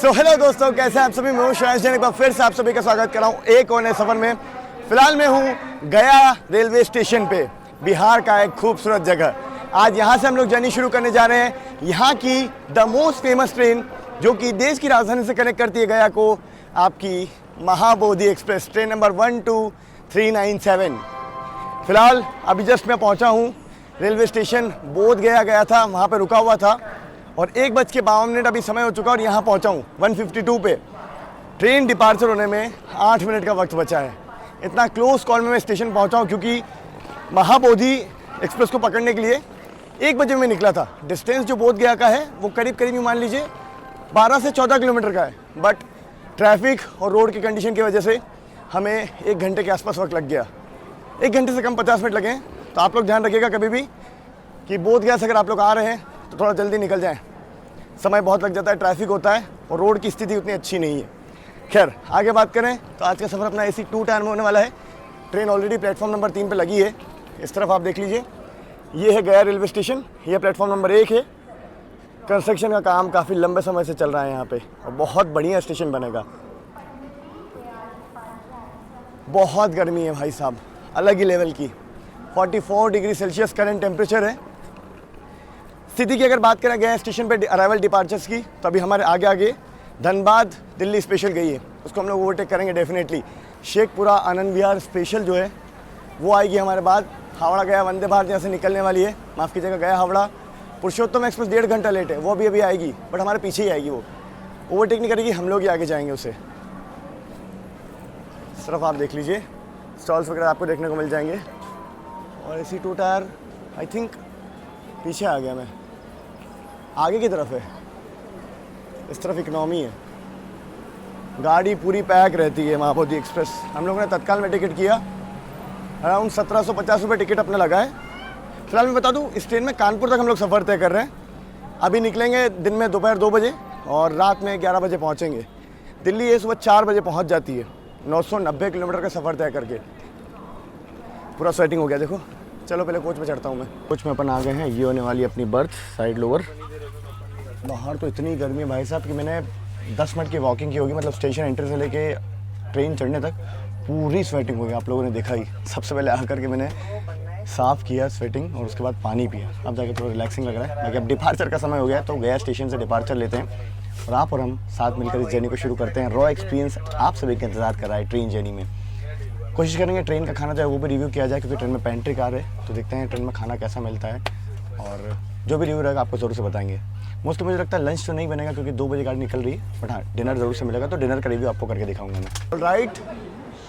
So hello दोस्तों, कैसे हैं आप सभी। मैं हूं श्रेयस जैन, एक बार फिर से आप सभी का स्वागत कर रहा हूं एक और नए सफर में। फिलहाल मैं हूं गया रेलवे स्टेशन पे, बिहार का एक खूबसूरत जगह। आज यहां से हम लोग जर्नी शुरू करने जा रहे हैं। यहां की द मोस्ट फेमस ट्रेन जो कि देश की राजधानी से कनेक्ट करती है गया को, आपकी महाबोधि एक्सप्रेस, ट्रेन नंबर 12397। फिलहाल अभी जस्ट मैं पहुंचा हूं रेलवे स्टेशन बोध गया था, वहां पे रुका हुआ था और 1:52 अभी समय हो चुका और यहाँ पहुँचा हूँ 152 पे। ट्रेन डिपार्चर होने में 8 मिनट का वक्त बचा है। इतना क्लोज कॉल में मैं स्टेशन पहुँचा हूँ क्योंकि महाबोधि एक्सप्रेस को पकड़ने के लिए 1 बजे में निकला था। डिस्टेंस जो बोध गया का है वो करीब ही मान लीजिए 12 से 14 किलोमीटर का है, बट ट्रैफिक और रोड की कंडीशन की वजह से हमें 1 घंटे के आसपास वक्त लग गया। 1 घंटे से कम 50 मिनट लगे। तो आप लोग ध्यान रखिएगा कभी भी कि बोध गया से अगर आप लोग आ रहे हैं तो थोड़ा जल्दी निकल जाएं। समय बहुत लग जाता है, ट्रैफिक होता है और रोड की स्थिति उतनी अच्छी नहीं है। खैर, आगे बात करें तो आज का सफ़र अपना AC 2 टायर में होने वाला है। ट्रेन ऑलरेडी प्लेटफॉर्म नंबर 3 पे लगी है। इस तरफ आप देख लीजिए, ये है गया रेलवे स्टेशन, ये प्लेटफॉर्म नंबर 1 है। कंस्ट्रक्शन का काम काफ़ी लंबे समय से चल रहा है यहाँ पे और बहुत बढ़िया स्टेशन बनेगा। बहुत गर्मी है भाई साहब, अलग ही लेवल की। 44 डिग्री सेल्सियस करंट टेम्परेचर है। स्थिति की अगर बात करें गया स्टेशन पे अराइवल डिपार्चर्स की, तो अभी हमारे आगे धनबाद दिल्ली स्पेशल गई है, उसको हम लोग ओवरटेक करेंगे डेफिनेटली। शेखपुरा आनंद विहार स्पेशल जो है वो आएगी हमारे बाद। हावड़ा गया वंदे भारत यहाँ से निकलने वाली है, माफ़ कीजिएगा गया हावड़ा। पुरुषोत्तम एक्सप्रेस 1.5 घंटा लेट है, वो भी अभी आएगी, बट हमारे पीछे ही आएगी। वो ओवरटेक नहीं करेगी, हम लोग ही आगे जाएंगे उसे। सिर्फ आप देख लीजिए, स्टॉल्स वगैरह आपको देखने को मिल जाएंगे। और AC 2 टायर आई थिंक पीछे आ गया मैं, आगे की तरफ है, इस तरफ इकनॉमी है। गाड़ी पूरी पैक रहती है महाबोधि एक्सप्रेस। हम लोगों ने तत्काल में टिकट किया, अराउंड 1750 रुपये टिकट अपना लगा है। फिलहाल मैं बता दूं, इस ट्रेन में कानपुर तक हम लोग सफ़र तय कर रहे हैं। अभी निकलेंगे दिन में दोपहर 2 बजे और रात में 11 बजे पहुँचेंगे। दिल्ली ये सुबह 4 बजे पहुँच जाती है, 990 किलोमीटर का सफ़र तय करके। पूरा सेटिंग हो गया देखो। चलो पहले कोच में चढ़ता हूँ मैं। कोच में अपन आ गए हैं, ये होने वाली अपनी बर्थ साइड लोअर। बाहर तो इतनी गर्मी है भाई साहब कि मैंने 10 मिनट की वॉकिंग की होगी, मतलब स्टेशन एंट्री से लेके ट्रेन चढ़ने तक पूरी स्वेटिंग हो गई। आप लोगों ने देखा ही, सबसे पहले आकर के मैंने साफ़ किया स्वेटिंग और उसके बाद पानी पिया। अब जाके थोड़ा रिलैक्सिंग लग रहा है। बाकी अब डिपार्चर का समय हो गया तो गया स्टेशन से डिपार्चर लेते हैं और आप और हम साथ मिलकर इस जर्नी को शुरू करते हैं। रॉ एक्सपीरियंस आप सभी का इंतजार कर रहा है ट्रेन जर्नी में। कोशिश करेंगे ट्रेन का खाना जो है वो भी रिव्यू किया जाए, क्योंकि ट्रेन में पेंट्री कार है, तो देखते हैं ट्रेन में खाना कैसा मिलता है और जो भी रिव्यू रहेगा आपको ज़रूर से बताएंगे। मोस्टली मुझे लगता है लंच तो नहीं बनेगा क्योंकि 2 बजे गाड़ी निकल रही है, बट हाँ डिनर ज़रूर से मिलेगा, तो डिनर का रिव्यू आपको करके दिखाऊंगा मैं। राइट,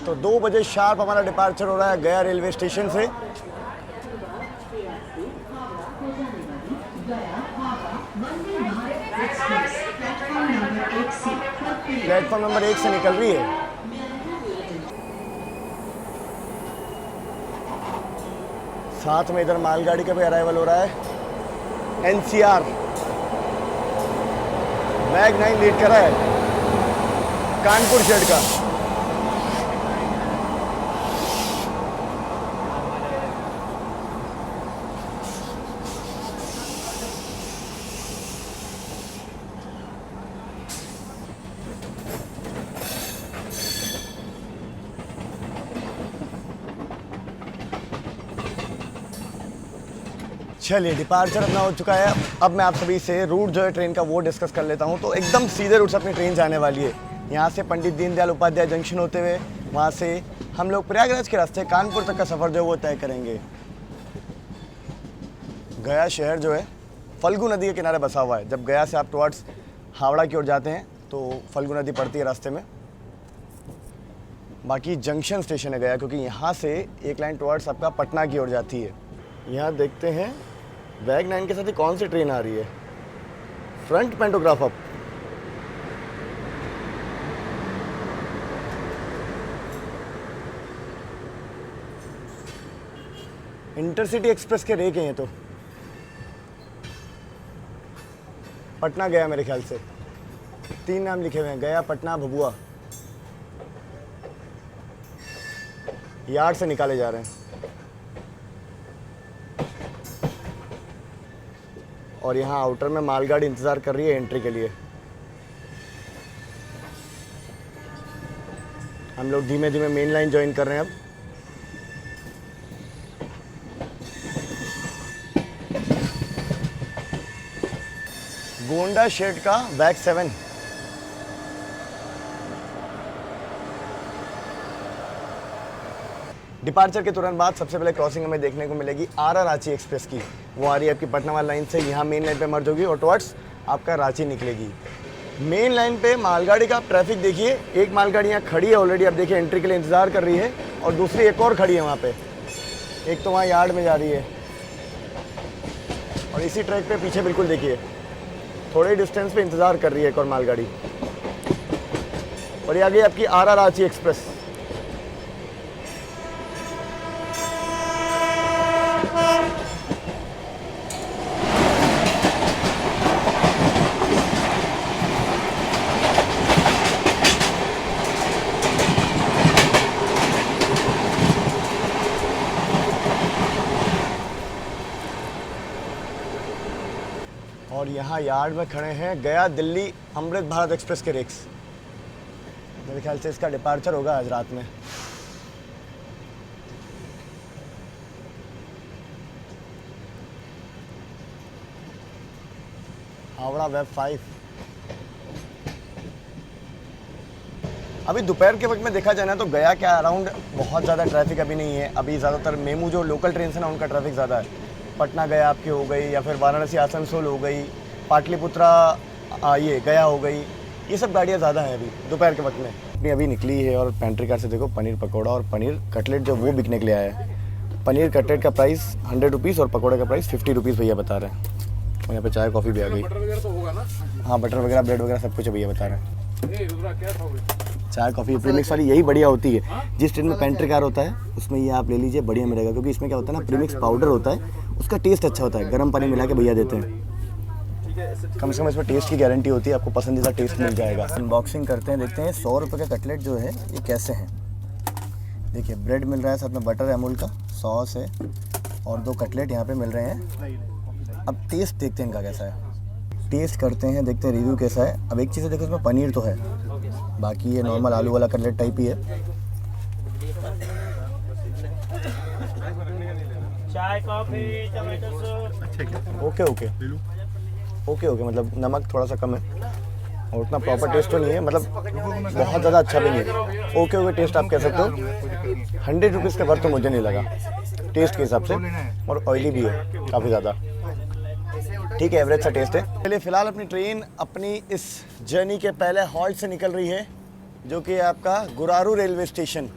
तो 2 बजे शार्प हमारा डिपार्चर हो रहा है गया रेलवे स्टेशन से। प्लेटफॉर्म नंबर 1 से निकल रही है। साथ में इधर मालगाड़ी का भी अराइवल हो रहा है। NCR मैग 9 लीड कर रहा है कानपुर शेड का। चलिए, डिपार्चर अपना हो चुका है। अब मैं आप सभी से रूट जो है ट्रेन का वो डिस्कस कर लेता हूँ। तो एकदम सीधे रूट से अपनी ट्रेन जाने वाली है। यहाँ से पंडित दीनदयाल उपाध्याय जंक्शन होते हुए वहाँ से हम लोग प्रयागराज के रास्ते कानपुर तक का सफ़र जो है वो तय करेंगे। गया शहर जो है फल्गु नदी के किनारे बसा हुआ है। जब गया से आप टुवर्ड्स हावड़ा की ओर जाते हैं तो फल्गु नदी पड़ती है रास्ते में। बाकी जंक्शन स्टेशन है गया, क्योंकि यहाँ से एक लाइन टुवर्ड्स आपका पटना की ओर जाती है। यहाँ देखते हैं वैग 9 के साथ ही कौन सी ट्रेन आ रही है। Front pantograph up, intercity express के रेक हैं ये तो। पटना गया मेरे ख्याल से, 3 नाम लिखे हुए हैं, गया पटना भभुआ। यार्ड से निकाले जा रहे हैं और यहाँ आउटर में मालगाड़ी इंतज़ार कर रही है एंट्री के लिए। हम लोग धीमे धीमे मेन लाइन ज्वाइन कर रहे हैं अब। गोंडा शेड का बैक 7। डिपार्चर के तुरंत बाद सबसे पहले क्रॉसिंग हमें देखने को मिलेगी आरा रांची एक्सप्रेस की। वो आ रही है आपकी पटना वाली लाइन से, यहाँ मेन लाइन पे मर्ज होगी और टुवर्ड्स आपका रांची निकलेगी। मेन लाइन पे मालगाड़ी का आप ट्रैफिक देखिए, एक मालगाड़ी यहाँ खड़ी है ऑलरेडी, आप देखिए एंट्री के लिए इंतज़ार कर रही है, और दूसरी एक और खड़ी है वहाँ पे, एक तो वहाँ यार्ड में जा रही है। और इसी ट्रैक पे पीछे बिल्कुल देखिए थोड़े डिस्टेंस पे इंतज़ार कर रही है एक और मालगाड़ी, और ये आ गई आपकी आरा रांची एक्सप्रेस। और यहाँ यार्ड में खड़े हैं गया दिल्ली अमृत भारत एक्सप्रेस के रेक्स। मेरे ख्याल से इसका डिपार्चर होगा आज रात में। हावड़ा वेब 5। अभी दोपहर के वक्त में देखा जाए ना तो गया के अराउंड बहुत ज़्यादा ट्रैफिक अभी नहीं है। अभी ज़्यादातर मेमू जो लोकल ट्रेन है ना उनका ट्रैफिक ज़्यादा है। पटना गया आपकी हो गई, या फिर वाराणसी आसनसोल हो गई, पाटलिपुत्रा ये गया हो गई, ये सब गाड़ियाँ ज़्यादा हैं अभी दोपहर के वक्त में। अभी निकली है और पेंट्री कार से देखो पनीर पकौड़ा और पनीर कटलेट जो वो बिकने के लिए आया है। पनीर कटलेट का प्राइस 100 रुपीज़ और पकौड़े का प्राइस 50 रुपीज़ भैया बता रहे हैं। और यहाँ पे चाय कॉफ़ी भी आ गई। हाँ बटर वगैरह ब्रेड वगैरह सब कुछ भैया बता रहे हैं। चाय कॉफ़ी प्रीमिक्स वाली यही बढ़िया होती है। जिस ट्रेन में पेंट्री कार होता है उसमें ये आप ले लीजिए, बढ़िया मिलेगा, क्योंकि इसमें क्या होता है ना प्रीमिक्स पाउडर होता है, उसका टेस्ट अच्छा होता है। गर्म पानी मिला के भैया देते हैं, कम से कम इसमें टेस्ट की गारंटी होती है, आपको पसंदीदा टेस्ट मिल जाएगा। अनबॉक्सिंग करते हैं, देखते हैं 100 रुपये का कटलेट जो है ये कैसे हैं। देखिए ब्रेड मिल रहा है, साथ में बटर है, अमूल का सॉस है, और 2 कटलेट यहाँ पे मिल रहे हैं। अब टेस्ट देखते हैं इनका कैसा है, टेस्ट करते हैं, देखते हैं रिव्यू कैसा है। अब एक चीज़ है देखो इसमें पनीर तो है, बाकी ये नॉर्मल आलू वाला कटलेट टाइप ही है। चाय coffee tomato soup. Okay okay okay okay, मतलब नमक थोड़ा सा कम है और उतना प्रॉपर टेस्ट तो नहीं है, मतलब बहुत ज़्यादा अच्छा भी नहीं है। ओके ओके टेस्ट आप कह सकते हो। 100 रुपीज़ के वर्थ तो मुझे नहीं लगा टेस्ट के हिसाब से, और ऑयली भी है काफ़ी ज़्यादा, ठीक है, एवरेज सा टेस्ट है। चलिए फिलहाल अपनी ट्रेन अपनी इस जर्नी के पहले हॉल्ट से निकल रही है, जो कि आपका गुरारू रेलवे स्टेशन।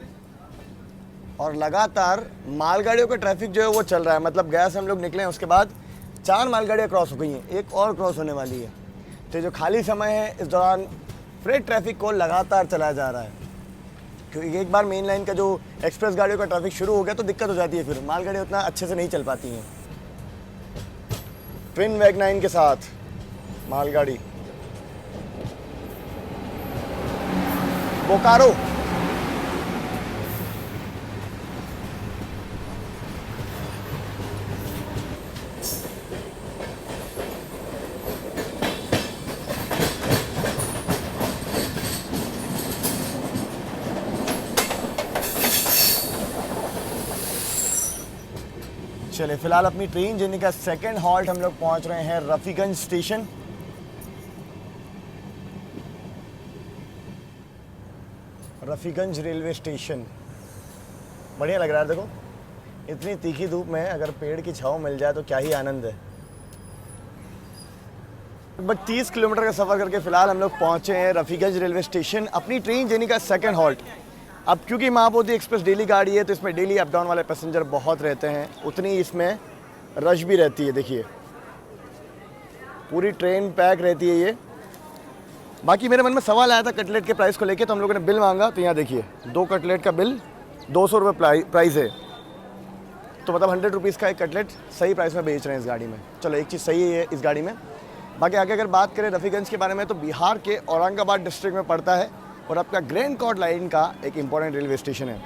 और लगातार मालगाड़ियों का ट्रैफिक जो है वो चल रहा है, मतलब गया से हम लोग निकले हैं उसके बाद 4 मालगाड़ियाँ क्रॉस हो गई हैं, एक और क्रॉस होने वाली है। तो जो खाली समय है इस दौरान फ्रेट ट्रैफिक को लगातार चलाया जा रहा है, क्योंकि एक बार मेन लाइन का जो एक्सप्रेस गाड़ियों का ट्रैफिक शुरू हो गया तो दिक्कत हो जाती है, फिर मालगाड़ियाँ उतना अच्छे से नहीं चल पाती हैं। ट्विन वैग 9 के साथ मालगाड़ी बोकारो। चलिए फिलहाल अपनी ट्रेन जर्नी का सेकंड हॉल्ट हम लोग पहुंच रहे हैं Rafiganj station. Rafiganj railway station बढ़िया लग रहा है। देखो इतनी तीखी धूप में अगर पेड़ की छांव मिल जाए तो क्या ही आनंद है। लगभग 30 किलोमीटर का सफ़र करके फ़िलहाल हम लोग पहुँचे हैं रफीगंज रेलवे स्टेशन, अपनी ट्रेन जर्नी का सेकंड हॉल्ट। अब क्योंकि महाबोधि एक्सप्रेस डेली गाड़ी है तो इसमें डेली अप डाउन वाले पैसेंजर बहुत रहते हैं, उतनी इसमें रश भी रहती है। देखिए पूरी ट्रेन पैक रहती है ये। बाकी मेरे मन में सवाल आया था कटलेट के प्राइस को लेके, तो हम लोगों ने बिल मांगा तो यहाँ देखिए 2 कटलेट का बिल 200 रुपये प्राइस है, तो मतलब 100 रुपीज़ का एक कटलेट सही प्राइस में बेच रहे हैं इस गाड़ी में। चलो एक चीज़ सही है इस गाड़ी में। बाकी आगे अगर बात करें रफीगंज के बारे में तो बिहार के औरंगाबाद डिस्ट्रिक्ट में पड़ता है और आपका ग्रैंड कोर्ट लाइन का एक इम्पॉर्टेंट रेलवे स्टेशन है।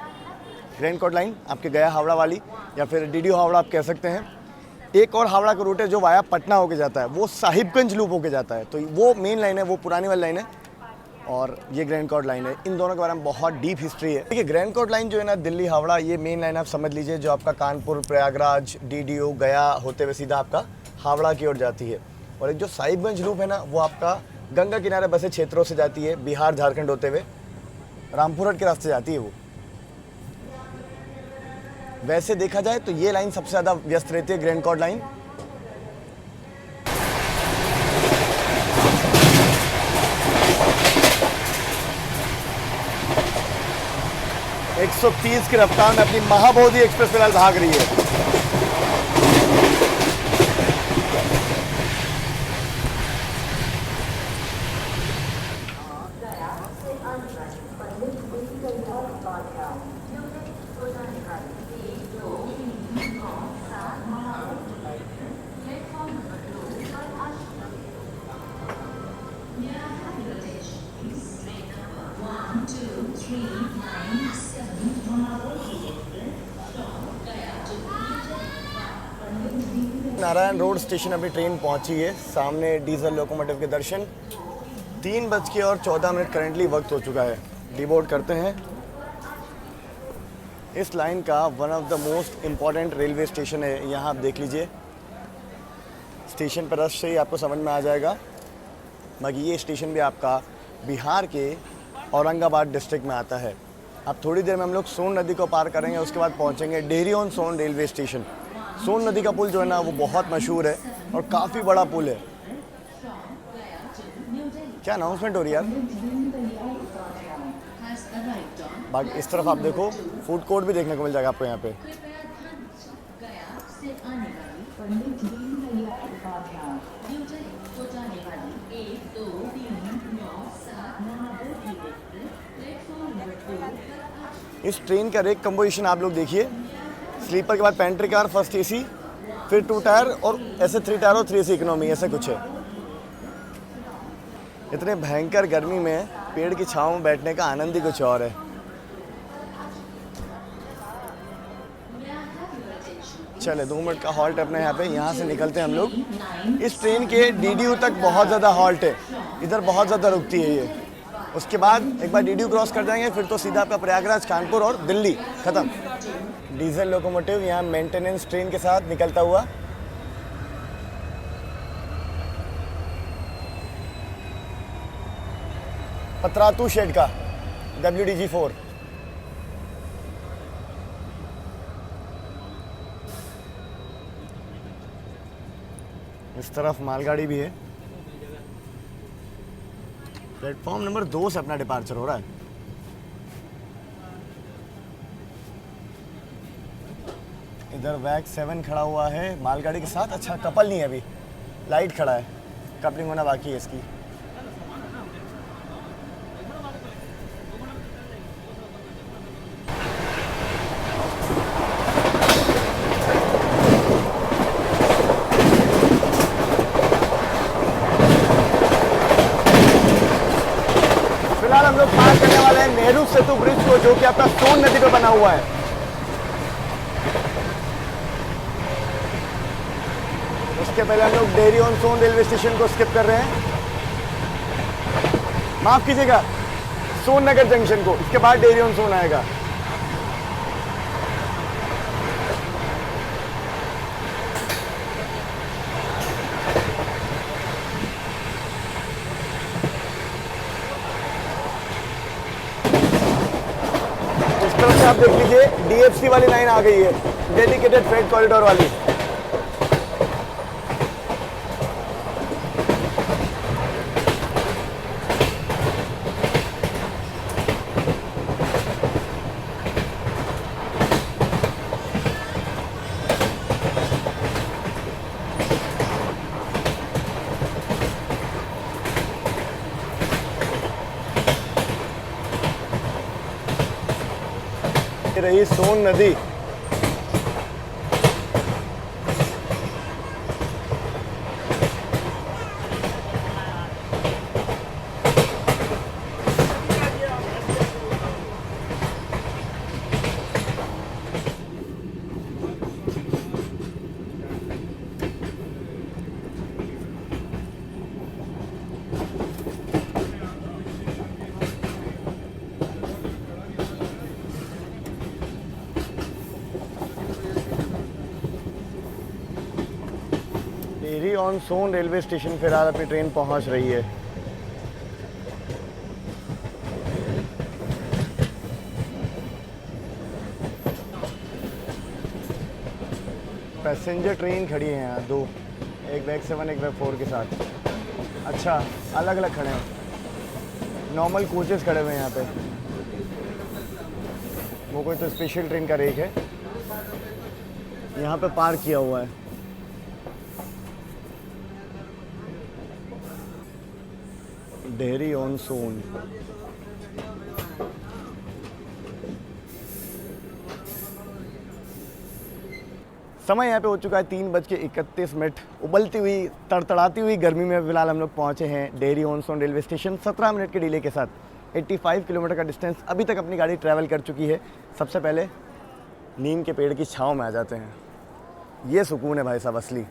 ग्रैंड कोर्ट लाइन आपके गया हावड़ा वाली या फिर डीडी हावड़ा आप कह सकते हैं। एक और हावड़ा का रूट है जो वाया पटना होके जाता है, वो साहिबगंज लूप होके जाता है, तो वो मेन लाइन है, वो पुरानी वाली लाइन है। और ये ग्रैंड कॉर्ड लाइन है। इन दोनों के बारे में बहुत डीप हिस्ट्री है। देखिए ग्रैंड कॉर्ड लाइन जो है ना दिल्ली हावड़ा, ये मेन लाइन आप समझ लीजिए, जो आपका कानपुर, प्रयागराज, डीडीयू, गया होते हुए सीधा आपका हावड़ा की ओर जाती है। और एक जो साहिबगंज लूप है ना, वो आपका गंगा किनारे बसे क्षेत्रों से जाती है, बिहार झारखंड होते हुए रामपुरहट के रास्ते जाती है वो। वैसे देखा जाए तो ये लाइन सबसे ज़्यादा व्यस्त रहती है, ग्रैंड कॉर्ड लाइन। एक 130 की रफ्तार में अपनी महाबोधि एक्सप्रेस फिलहाल भाग रही है। नारायण रोड स्टेशन अपनी ट्रेन पहुंची है। सामने डीजल लोकोमोटिव के दर्शन। 3:14 करेंटली वक्त हो चुका है। डिबोर्ड करते हैं। इस लाइन का one of the most important railway station है। यहाँ आप देख लीजिए, स्टेशन पर रश से ही आपको समझ में आ जाएगा। बाकी ये स्टेशन भी आपका बिहार के औरंगाबाद डिस्ट्रिक्ट में आता है। अब थोड़ी देर में हम लोग सोन नदी को पार करेंगे, उसके बाद पहुँचेंगे Dehri on Sone railway station. Sone नदी का पुल जो है ना वो बहुत मशहूर है और काफ़ी बड़ा पुल है। क्या अनाउंसमेंट हो रही है यार। बाकी इस तरफ आप देखो, फूड कोर्ट भी देखने को मिल जाएगा आपको यहाँ पे। इस ट्रेन का रेक कंपोजिशन आप लोग देखिए। स्लीपर के बाद पेंट्री कार, फर्स्ट एसी, फिर 2 टायर और ऐसे 3 टायर और 3 एसी इकोनॉमी, ऐसे कुछ है। इतने भयंकर गर्मी में पेड़ की छांव में बैठने का आनंद ही कुछ और है। चले 2 मिनट का हॉल्ट अपने यहाँ पे, यहाँ से निकलते हैं हम लोग। इस ट्रेन के डीडीयू तक बहुत ज़्यादा हॉल्ट है, इधर बहुत ज़्यादा रुकती है ये। उसके बाद एक बार डीडीयू क्रॉस कर जाएंगे, फिर तो सीधा आपका प्रयागराज, कानपुर और दिल्ली ख़त्म। डीजल लोकोमोटिव यहाँ मेंटेनेंस ट्रेन के साथ निकलता हुआ। पतरातू शेड का WDG4। इस तरफ मालगाड़ी भी है। प्लेटफॉर्म नंबर 2 से अपना डिपार्चर हो रहा है। इधर वैग 7 खड़ा हुआ है मालगाड़ी के साथ। अच्छा कपल नहीं है अभी, लाइट खड़ा है, कपलिंग होना बाकी है इसकी। फिलहाल हम लोग पार करने वाले हैं नेहरू सेतु ब्रिज को, जो कि आपका सोन नदी पे बना हुआ है। उसके पहले हम लोग Dehri on Sone railway station को स्किप कर रहे हैं, माफ कीजिएगा सोन नगर जंक्शन को। इसके बाद डेहरी ऑन सोन आएगा। इस तरफ से आप देख लीजिए DFC वाली लाइन आ गई है, डेडिकेटेड फ्रेट कॉरिडोर वाली। रही सोन नदी। Dehri on Sone railway station फिलहाल अपनी ट्रेन पहुंच रही है। पैसेंजर ट्रेन खड़ी है यहाँ दो, एक बैग 7 एक बैग 4 के साथ। अच्छा, अलग अलग खड़े हैं, नॉर्मल कोचेस खड़े हुए हैं यहाँ पे। वो कोई तो स्पेशल ट्रेन का रेक है, यहाँ पे पार्क किया हुआ है। डेहरी ऑन सोन। समय यहाँ पे हो चुका है 3:31। उबलती हुई तड़तड़ाती हुई गर्मी में फिलहाल हम लोग पहुँचे हैं Dehri on Sone railway station. 17 minute के डिले के साथ 85 किलोमीटर का डिस्टेंस अभी तक अपनी गाड़ी ट्रैवल कर चुकी है। सबसे पहले नीम के पेड़ की छाँव में आ जाते हैं, ये सुकून है भाई साहब असली।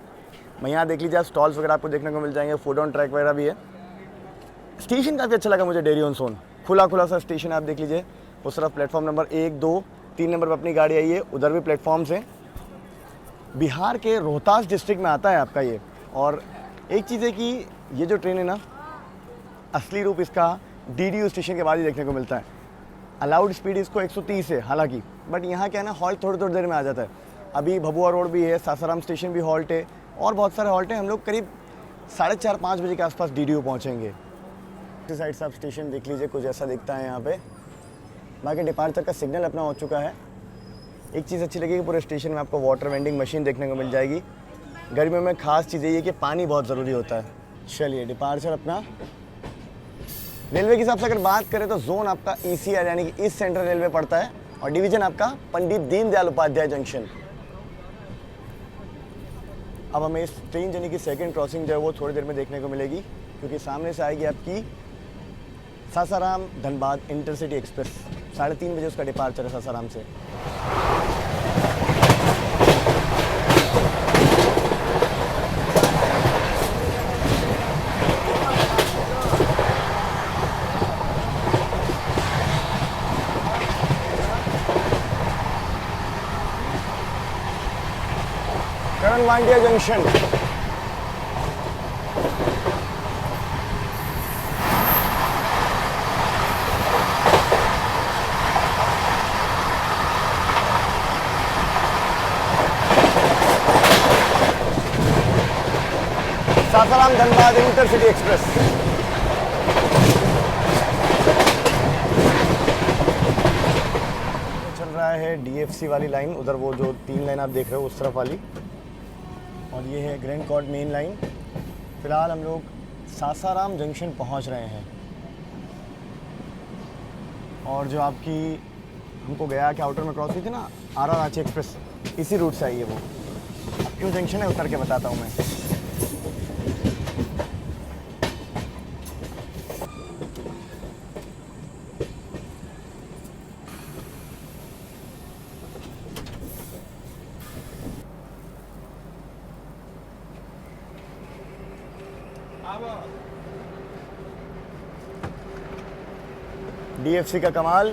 मैं यहाँ देख लीजिए, स्टॉल्स वगैरह आपको देखने को मिल जाएंगे, फूड ऑन ट्रैक वगैरह भी है। स्टेशन काफ़ी अच्छा लगा मुझे डेहरी ऑन सोन, खुला खुला सा स्टेशन आप देख लीजिए। उस तरफ प्लेटफॉर्म नंबर 1, 2, 3 नंबर पर अपनी गाड़ी आई है, उधर भी प्लेटफॉर्म्स हैं। बिहार के रोहतास डिस्ट्रिक्ट में आता है आपका ये। और एक चीज़ है कि ये जो ट्रेन है ना, असली रूप इसका DDU स्टेशन के बाद ही देखने को मिलता है। अलाउड स्पीड इसको 130 है हालांकि, बट यहाँ क्या है ना, हॉल्ट थोड़ी थोड़ी देर में आ जाता है। अभी भभुआ रोड भी है, सासाराम स्टेशन भी हॉल्ट है और बहुत सारे हॉल्ट हैं। हम लोग करीब 4:30-5 बजे के आसपास DDU पहुँचेंगे। इस साइड से आप स्टेशन देख लीजिए, कुछ ऐसा दिखता है यहाँ पे। बाकी डिपार्चर का सिग्नल अपना हो चुका है। एक चीज़ अच्छी लगेगी, पूरे स्टेशन में आपको वाटर वेंडिंग मशीन देखने को मिल जाएगी। गर्मियों में खास चीज़ ये है कि पानी बहुत ज़रूरी होता है। चलिए, डिपार्चर अपना। रेलवे के हिसाब से अगर बात करें तो जोन आपका ECR यानी कि ईस्ट सेंट्रल रेलवे पड़ता है और डिवीज़न आपका पंडित दीनदयाल उपाध्याय जंक्शन। अब हमें इस ट्रेन जर्नी की सेकंड क्रॉसिंग जो है वो थोड़ी देर में देखने को मिलेगी, क्योंकि सामने से आएगी आपकी सासाराम धनबाद इंटरसिटी एक्सप्रेस। 3:30 बजे उसका डिपार्चर है सासाराम से। Karwandiya junction. Sasaram Dhanbad intercity express. चल रहा है DFC वाली लाइन, उधर वो जो 3 लाइन आप देख रहे हो उस तरफ वाली, और ये है ग्रैंड कॉर्ट मेन लाइन। फिलहाल हम लोग सासाराम जंक्शन पहुंच रहे हैं। और जो आपकी हमको गया कि आउटर में क्रॉस हुई थी ना, RR रांची एक्सप्रेस, इसी रूट से आई है वो। क्यों जंक्शन है उतर के बताता हूँ मैं। DFC का कमाल,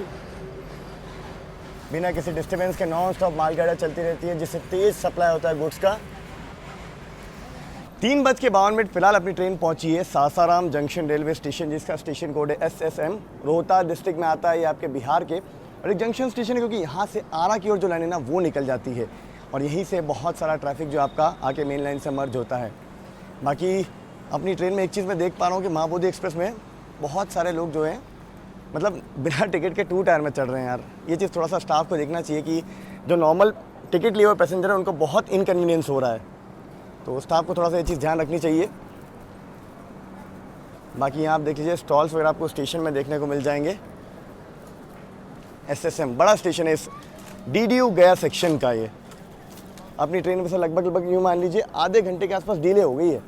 बिना किसी डिस्टर्बेंस के नॉन स्टॉप मालगाड़ियाँ चलती रहती है, जिससे तेज सप्लाई होता है गुड्स का। 3:52 फिलहाल अपनी ट्रेन पहुंची है सासाराम जंक्शन रेलवे स्टेशन, जिसका स्टेशन कोड है SSM। रोहतास डिस्ट्रिक्ट में आता है, ये आपके बिहार के, और एक जंक्शन स्टेशन है क्योंकि यहाँ से आरा की ओर जो लाइन है ना वो निकल जाती है, और यहीं से बहुत सारा ट्रैफिक जो आपका आके मेन लाइन से मर्ज होता है। बाकी अपनी ट्रेन में एक चीज़ मैं देख पा रहा हूँ कि महाबोधि एक्सप्रेस में बहुत सारे लोग जो हैं मतलब बिना टिकट के 2 टायर में चढ़ रहे हैं यार। ये चीज़ थोड़ा सा स्टाफ को देखना चाहिए कि जो नॉर्मल टिकट लिए हुए पैसेंजर हैं उनको बहुत इनकन्वीनियंस हो रहा है, तो स्टाफ को थोड़ा सा ये चीज़ ध्यान रखनी चाहिए। बाकी यहाँ आप देख लीजिए, स्टॉल्स वगैरह आपको स्टेशन में देखने को मिल जाएंगे। SSM बड़ा स्टेशन है इस DDU गया सेक्शन का। ये अपनी ट्रेन में से लगभग यूँ मान लीजिए आधे घंटे के आसपास डिले हो गई है।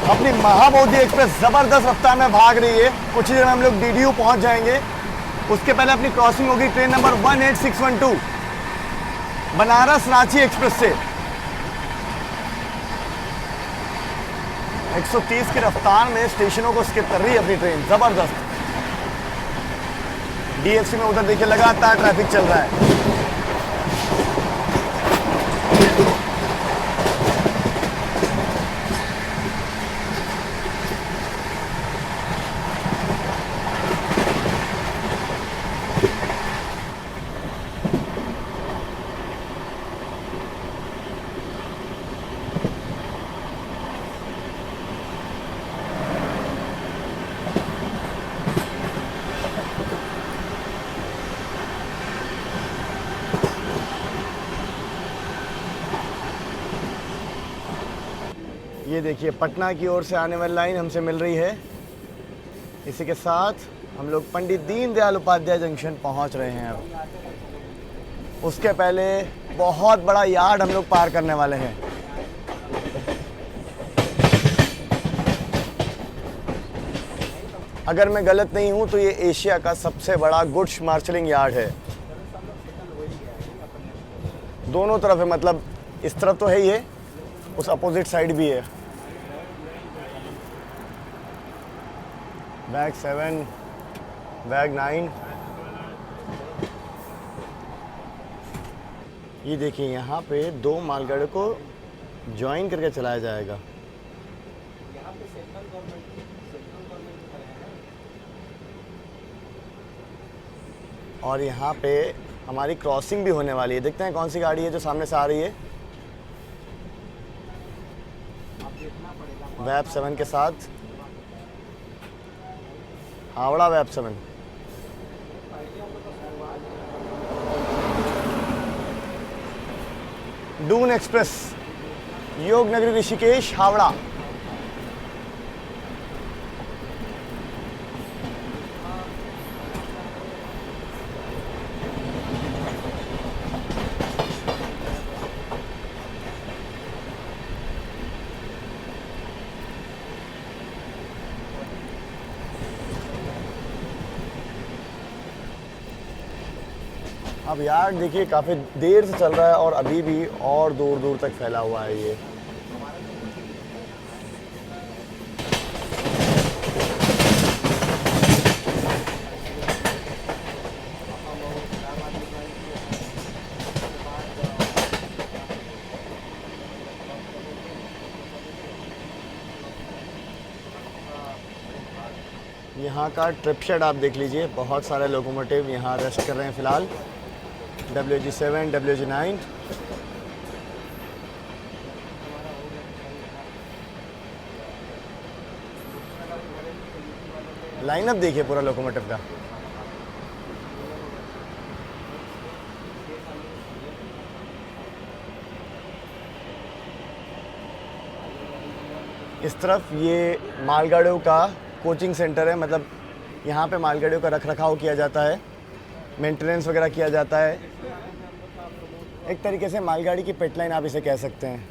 अपनी महाबोधि एक्सप्रेस ज़बरदस्त रफ्तार में भाग रही है। कुछ ही देर में हम लोग DDU पहुंच जाएंगे। उसके पहले अपनी क्रॉसिंग होगी train number 18612 Banaras Ranchi express से। 130 की रफ्तार में स्टेशनों को स्किप कर रही है अपनी ट्रेन, ज़बरदस्त। डीएफसी में उधर देखिए लगातार ट्रैफिक चल रहा है। ये देखिए पटना की ओर से आने वाली लाइन हमसे मिल रही है। इसी के साथ हम लोग पंडित दीनदयाल उपाध्याय जंक्शन पहुंच रहे हैं। अब उसके पहले बहुत बड़ा यार्ड हम लोग पार करने वाले हैं। अगर मैं गलत नहीं हूं तो ये एशिया का सबसे बड़ा गुड्स मार्शलिंग यार्ड है। दोनों तरफ है, मतलब इस तरफ तो है ही है, उस अपोजिट साइड भी है। Bag 7, bag 9। ये देखिए यहाँ पे 2 मालगाड़ियों को ज्वाइन करके चलाया जाएगा। और यहाँ पे हमारी क्रॉसिंग भी होने वाली है। देखते हैं कौन सी गाड़ी है जो सामने से आ रही है। वैब 7 के साथ हावड़ा वैब 7। डून एक्सप्रेस, योग नगरी ऋषिकेश हावड़ा। अब यार देखिए काफ़ी देर से चल रहा है और अभी भी और दूर दूर तक फैला हुआ है ये। यहाँ का ट्रिप शेड आप देख लीजिए, बहुत सारे लोकोमोटिव यहाँ रेस्ट कर रहे हैं फ़िलहाल। WG7, WG9। लाइनअप देखिए पूरा लोकोमोटिव का। इस तरफ ये मालगाड़ियों का कोचिंग सेंटर है, मतलब यहाँ पे मालगाड़ियों का रखरखाव किया जाता है, मेंटेनेंस वगैरह किया जाता है। एक तरीके से मालगाड़ी की पिटलाइन आप इसे कह सकते हैं।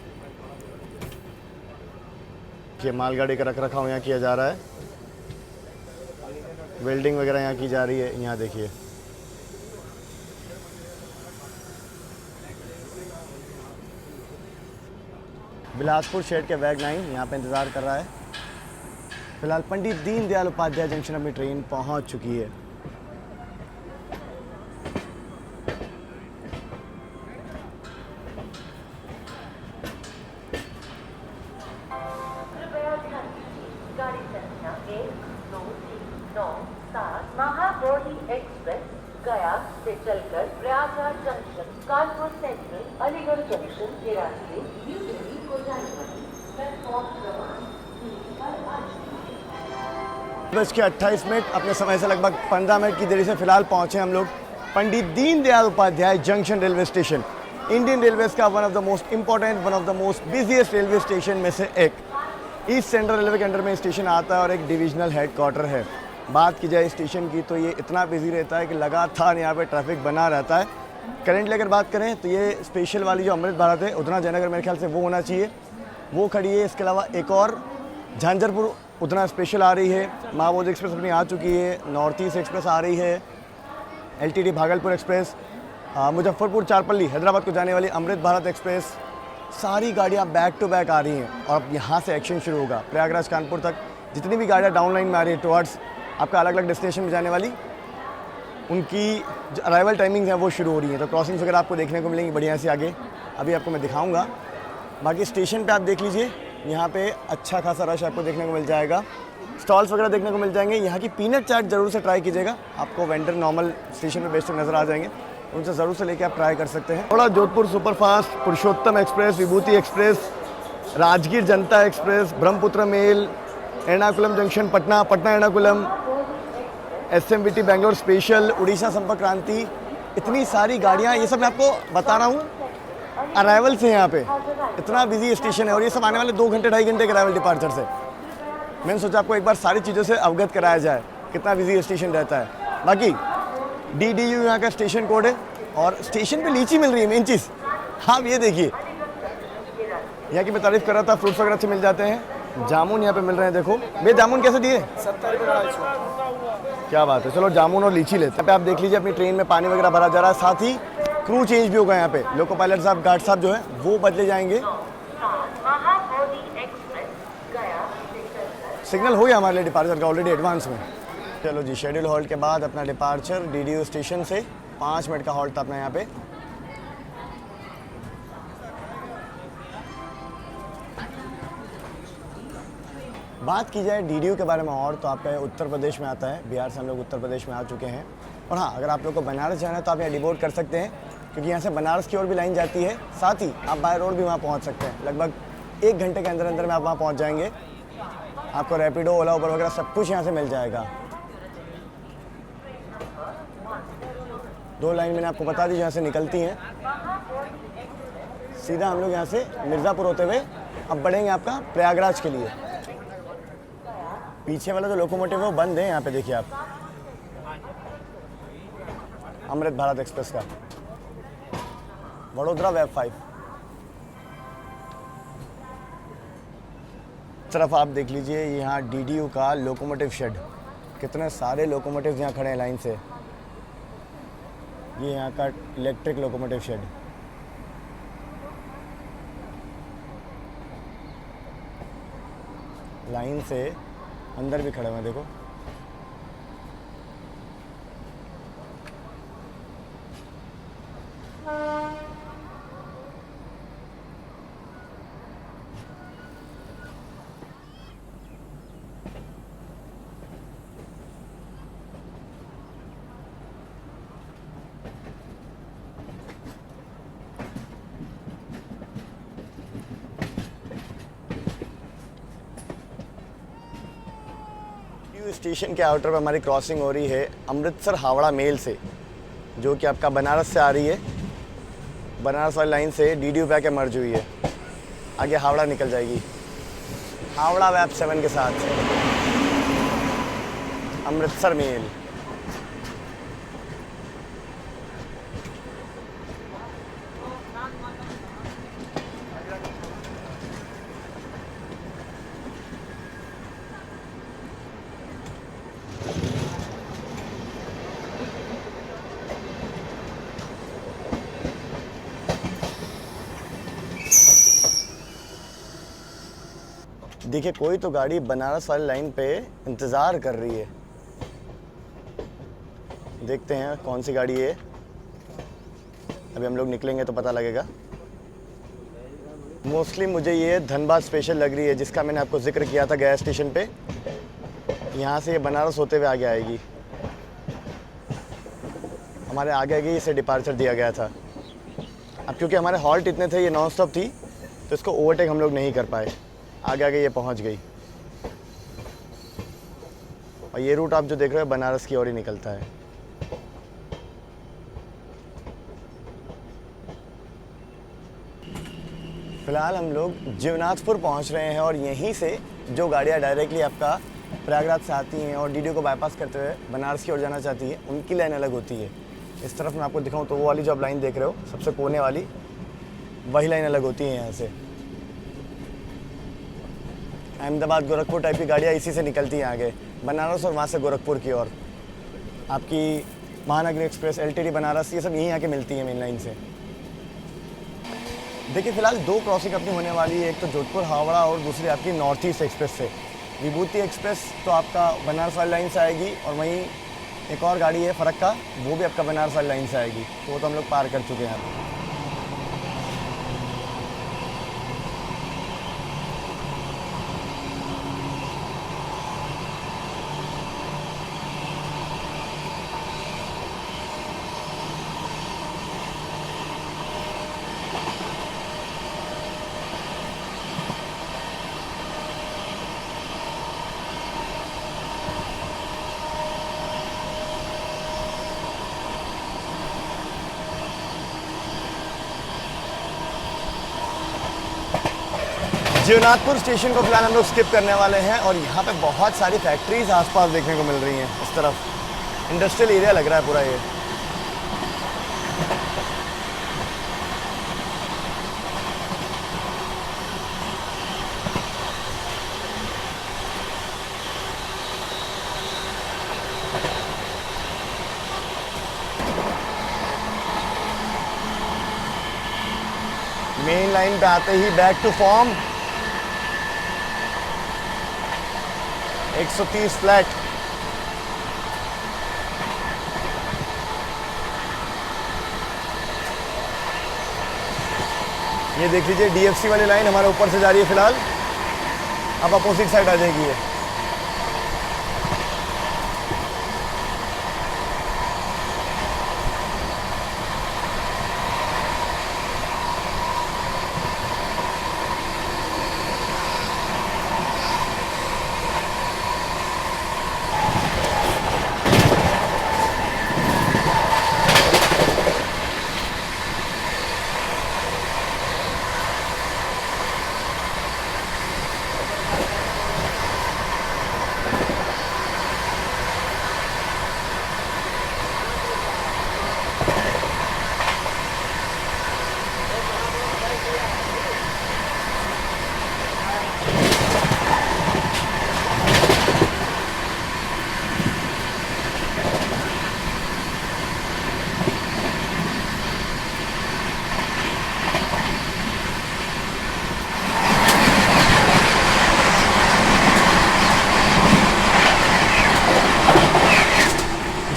ये मालगाड़ी का रखरखाव यहाँ किया जा रहा है, वेल्डिंग वगैरह यहाँ की जा रही है। यहाँ देखिए बिलासपुर शेड के बैग 9 यहाँ पे इंतज़ार कर रहा है। फिलहाल पंडित दीनदयाल उपाध्याय जंक्शन अपनी ट्रेन पहुँच चुकी है। महाबोधि एक्सप्रेस गया से चलकर Prayagraj junction, Kanpur central, Aligarh junction के रास्ते न्यू दिल्ली को जाने वाली प्लेटफॉर्म क्रमांक 3 पर आ चुकी है। 10:28 अपने समय से लगभग 15 मिनट की देरी से फिलहाल पहुंचे हम लोग Pandit Deendayal Upadhyay junction railway station. Indian railways का one of the most important, one of the most busiest railway station में से एक। ईस्ट सेंट्रल रेलवे के अंडर में स्टेशन आता है और एक डिविजनल हेडक्वार्टर है। बात की जाए स्टेशन की तो ये इतना बिजी रहता है कि लगातार यहाँ पे ट्रैफिक बना रहता है। करेंटली अगर बात करें तो ये स्पेशल वाली जो अमृत भारत है, उधना जयनगर मेरे ख्याल से वो होना चाहिए, वो खड़ी है। इसके अलावा एक और झांझरपुर उधना स्पेशल आ रही है, महाबोधि एक्सप्रेस अपनी आ चुकी है, नॉर्थ ईस्ट एक्सप्रेस आ रही है, LTT भागलपुर एक्सप्रेस, मुजफ्फरपुर चारपल्ली हैदराबाद को जाने वाली अमृत भारत एक्सप्रेस, सारी गाड़ियाँ बैक टू बैक आ रही हैं और अब यहाँ से एक्शन शुरू होगा। प्रयागराज कानपुर तक जितनी भी गाड़ियाँ डाउन लाइन में आ रही है टुवर्ड्स आपका अलग अलग डेस्टिनेशन में जाने वाली, उनकी जो अराइवल टाइमिंग्स हैं वो शुरू हो रही हैं। तो क्रॉसिंग्स वगैरह आपको देखने को मिलेंगी बढ़िया से आगे, अभी आपको मैं दिखाऊंगा। बाकी स्टेशन पे आप देख लीजिए, यहाँ पे अच्छा खासा रश आपको देखने को मिल जाएगा। स्टॉल्स वगैरह देखने को मिल जाएंगे। यहाँ की पीनट चाट ज़रूर से ट्राई कीजिएगा, आपको वेंडर नॉर्मल स्टेशन पे बेचते नज़र आ जाएंगे, उनसे ज़रूर से लेके आप ट्राई कर सकते हैं। थोड़ा Jodhpur superfast, Purushottam express, Vibhuti express, Rajgir Janata express, Brahmaputra mail, Ernakulam junction Patna, Patna Ernakulam, SMVT Bangalore special, Orissa Sampark Kranti, इतनी सारी गाड़ियाँ, ये सब मैं आपको बता रहा हूँ अराइवल से। यहाँ पे इतना बिजी स्टेशन है और ये सब आने वाले 2 घंटे 2.5 घंटे के अराइवल डिपार्चर से। मैंने सोचा आपको एक बार सारी चीज़ों से अवगत कराया जाए कितना बिजी स्टेशन रहता है। बाकी DDU यहाँ का स्टेशन कोड है और स्टेशन पे लीची मिल रही है, मेन चीज़ आप ये देखिए। यहाँ की मैं तारीफ कर रहा था, फ्रूट्स वगैरह अच्छे मिल जाते हैं। जामुन यहाँ पे मिल रहे हैं, देखो भैया जामुन कैसे दिए? 70 रुपये। क्या बात है, चलो जामुन और लीची लेते हैं। पे आप देख लीजिए अपनी ट्रेन में पानी वगैरह भरा जा रहा है, साथ ही क्रू चेंज भी होगा यहाँ पे। लोको पायलट साहब, गार्ड साहब जो है वो बदले जाएंगे। सिग्नल हो गया हमारे लिए डिपार्चर का ऑलरेडी एडवांस में। चलो जी, शेड्यूल हॉल्ट के बाद अपना डिपार्चर DDU स्टेशन से 5 मिनट का हॉल्ट था अपना यहाँ पे। बात की जाए DDU के बारे में और तो आपका ये उत्तर प्रदेश में आता है। बिहार से हम लोग उत्तर प्रदेश में आ चुके हैं। और हाँ, अगर आप लोग को बनारस जाना है तो आप यहाँ डिबोर्ड कर सकते हैं, क्योंकि यहाँ से बनारस की ओर भी लाइन जाती है। साथ ही आप बाय रोड भी वहाँ पहुँच सकते हैं। लगभग 1 घंटे के अंदर अंदर में आप वहाँ पहुँच जाएंगे। आपको रैपिडो, ओला, उबर वगैरह सब कुछ यहाँ से मिल जाएगा। 2 लाइन मैंने आपको बता दी यहाँ से निकलती हैं। सीधा हम लोग यहाँ से मिर्ज़ापुर होते हुए अब बढ़ेंगे आपका प्रयागराज के लिए। पीछे वाला जो लोकोमोटिव है वो बंद है, यहाँ पे देखिए आप, अमृत भारत एक्सप्रेस का, वडोदरा वेब 5। तरफ आप देख लीजिए यहाँ DDU का लोकोमोटिव शेड, कितने सारे लोकोमोटिव यहाँ खड़े हैं लाइन से। ये यहाँ का इलेक्ट्रिक लोकोमोटिव शेड। लाइन से अंदर भी खड़े हुए हैं, देखो। स्टेशन के आउटर पर हमारी क्रॉसिंग हो रही है अमृतसर हावड़ा मेल से, जो कि आपका बनारस से आ रही है। बनारस वाली लाइन से DDU पे आके मर्ज हुई है, आगे हावड़ा निकल जाएगी हावड़ा वेब 7 के साथ। अमृतसर मेल। देखिए कोई तो गाड़ी बनारस वाली लाइन पे इंतज़ार कर रही है, देखते हैं कौन सी गाड़ी है। अभी हम लोग निकलेंगे तो पता लगेगा। मोस्टली मुझे ये धनबाद स्पेशल लग रही है, जिसका मैंने आपको जिक्र किया था गया स्टेशन पे। यहाँ से ये बनारस होते हुए आगे आएगी, हमारे आगे आगे इसे डिपार्चर दिया गया था। अब क्योंकि हमारे हॉल्ट इतने थे, ये नॉन स्टॉप थी, तो इसको ओवरटेक हम लोग नहीं कर पाए। आगे आगे ये पहुंच गई और ये रूट आप जो देख रहे हो बनारस की ओर ही निकलता है। फिलहाल हम लोग जीवनाथपुर पहुंच रहे हैं और यहीं से जो गाड़ियां डायरेक्टली आपका प्रयागराज से आती हैं और DDU को बाईपास करते हुए बनारस की ओर जाना चाहती है, उनकी लाइन अलग होती है। इस तरफ मैं आपको दिखाऊं तो वो वाली जो आप लाइन देख रहे हो सबसे कोने वाली, वही लाइन अलग होती है। यहाँ से अहमदाबाद गोरखपुर टाइप की गाड़ियाँ इसी से निकलती हैं आगे बनारस और वहाँ से गोरखपुर की ओर। आपकी महानगरी एक्सप्रेस, LTD बनारस, ये सब यहीं आके मिलती है मेन लाइन से। देखिए फिलहाल 2 क्रॉसिंग अपनी होने वाली है, एक तो जोधपुर हावड़ा और दूसरी आपकी नॉर्थ ईस्ट एक्सप्रेस से। विभूति एक्सप्रेस तो आपका बनारस वाली लाइन से आएगी और वहीं एक और गाड़ी है फरक्का, वो भी आपका बनारस वाली लाइन से आएगी, तो वो तो हम लोग पार कर चुके हैं। जीवनाथपुर स्टेशन को फिलहाल हम लोग स्किप करने वाले हैं और यहाँ पे बहुत सारी फैक्ट्रीज आसपास देखने को मिल रही हैं। इस तरफ इंडस्ट्रियल एरिया लग रहा है पूरा ये। मेन लाइन पे आते ही बैक टू फॉर्म 130 फ्लैट। ये देख लीजिए डीएफसी वाली लाइन हमारे ऊपर से जा रही है फिलहाल, अब अपोजिट साइड आ जाएगी ये।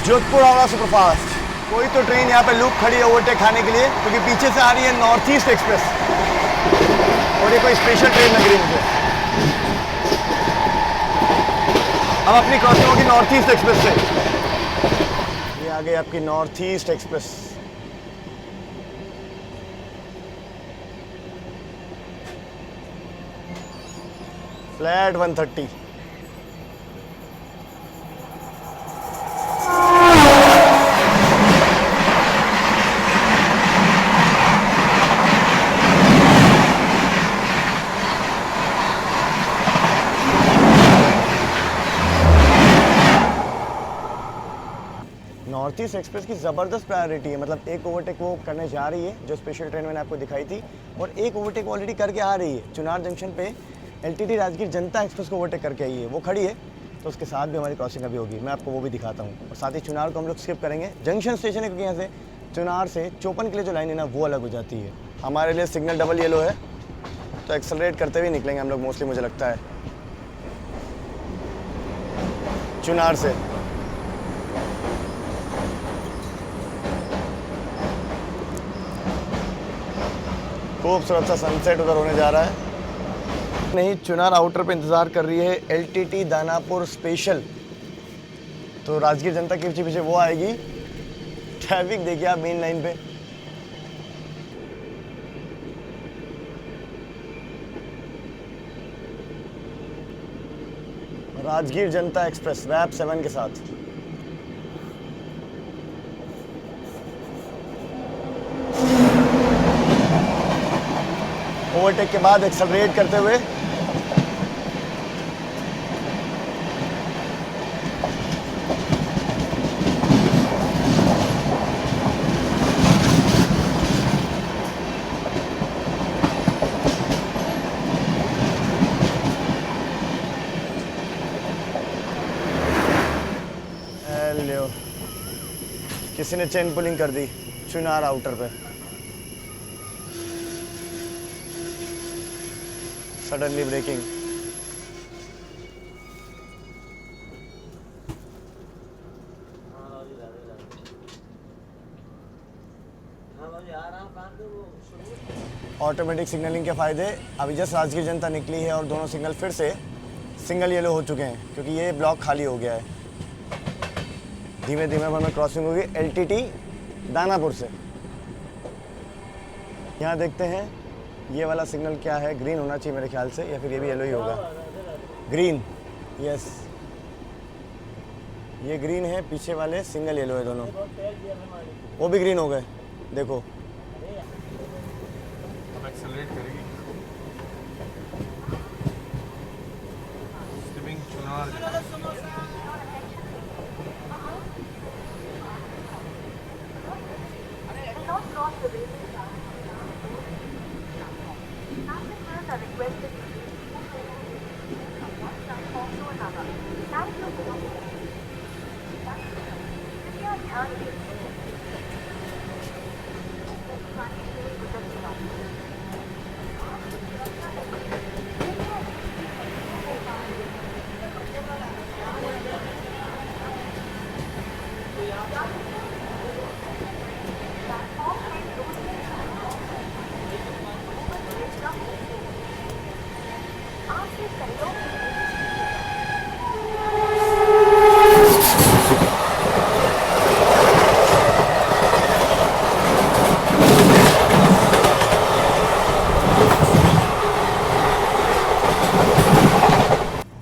जोधपुर हावड़ा सुपरफास्ट। कोई तो ट्रेन यहाँ पे लूप खड़ी है ओवरटेक खाने के लिए, क्योंकि पीछे से आ रही है नॉर्थ ईस्ट एक्सप्रेस और ये कोई स्पेशल ट्रेन लग रही है मुझे। अब अपनी क्रॉसिंग होगी नॉर्थ ईस्ट एक्सप्रेस से। ये आ गई आपकी north east express. Flat 130। North east express की ज़बरदस्त प्रायोरिटी है, मतलब एक ओवरटेक वो करने जा रही है जो स्पेशल ट्रेन मैंने आपको दिखाई थी, और एक ओवरटेक ऑलरेडी करके आ रही है। चुनार जंक्शन पे एलटीटी राजगीर जनता एक्सप्रेस को ओवरटेक करके आई है, वो खड़ी है, तो उसके साथ भी हमारी क्रॉसिंग अभी होगी। मैं आपको वो भी दिखाता हूँ, और साथ ही चुनार को हम लोग स्किप करेंगे। जंक्शन स्टेशन है क्योंकि यहाँ से चुनार से चौपन के लिए जो लाइन है ना वो अलग हो जाती है। हमारे लिए सिग्नल डबल येलो है, तो एक्सेलरेट करते हुए निकलेंगे हम लोग मोस्टली, मुझे लगता है चुनार से। खूबसूरत सा सनसेट उधर होने जा रहा है। नहीं, चुनार आउटर पे इंतज़ार कर रही है एलटीटी दानापुर स्पेशल, तो राजगीर जनता के पीछे पीछे वो आएगी। ट्रैफिक देखिए आप मेन लाइन पे। राजगीर जनता एक्सप्रेस रैप 7 के साथ। ओवरटेक के बाद एक्सेलरेट करते हुए हेलो, किसी ने चेन पुलिंग कर दी चुनार आउटर पे। Suddenly braking. ऑटोमेटिक सिग्नलिंग के फ़ायदे, अभी जस्ट राजगीर जनता निकली है और दोनों सिग्नल फिर से सिंगल येलो हो चुके हैं क्योंकि ये ब्लॉक खाली हो गया है। धीमे धीमे हमें क्रॉसिंग होगी LTT दानापुर से। यहाँ देखते हैं ये वाला सिग्नल क्या है, ग्रीन होना चाहिए मेरे ख्याल से, या फिर ये भी येलो ही होगा। ग्रीन, यस ये ग्रीन है, पीछे वाले सिंगल येलो है दोनों, वो भी ग्रीन हो गए। देखो अब एक्सेलरेट करेगी। स्टीपिंग चुनाव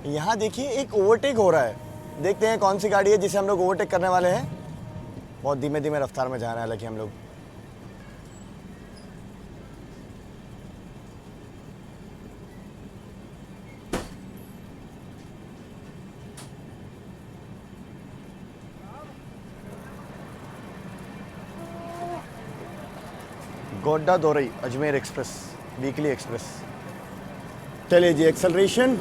यहाँ देखिए एक ओवरटेक हो रहा है, देखते हैं कौन सी गाड़ी है जिसे हम लोग ओवरटेक करने वाले हैं। बहुत धीमे धीमे रफ्तार में जा रहे हैं हालांकि हम लोग। गोड्डा दोरई अजमेर एक्सप्रेस, वीकली एक्सप्रेस। चलिए जी, एक्सेलरेशन।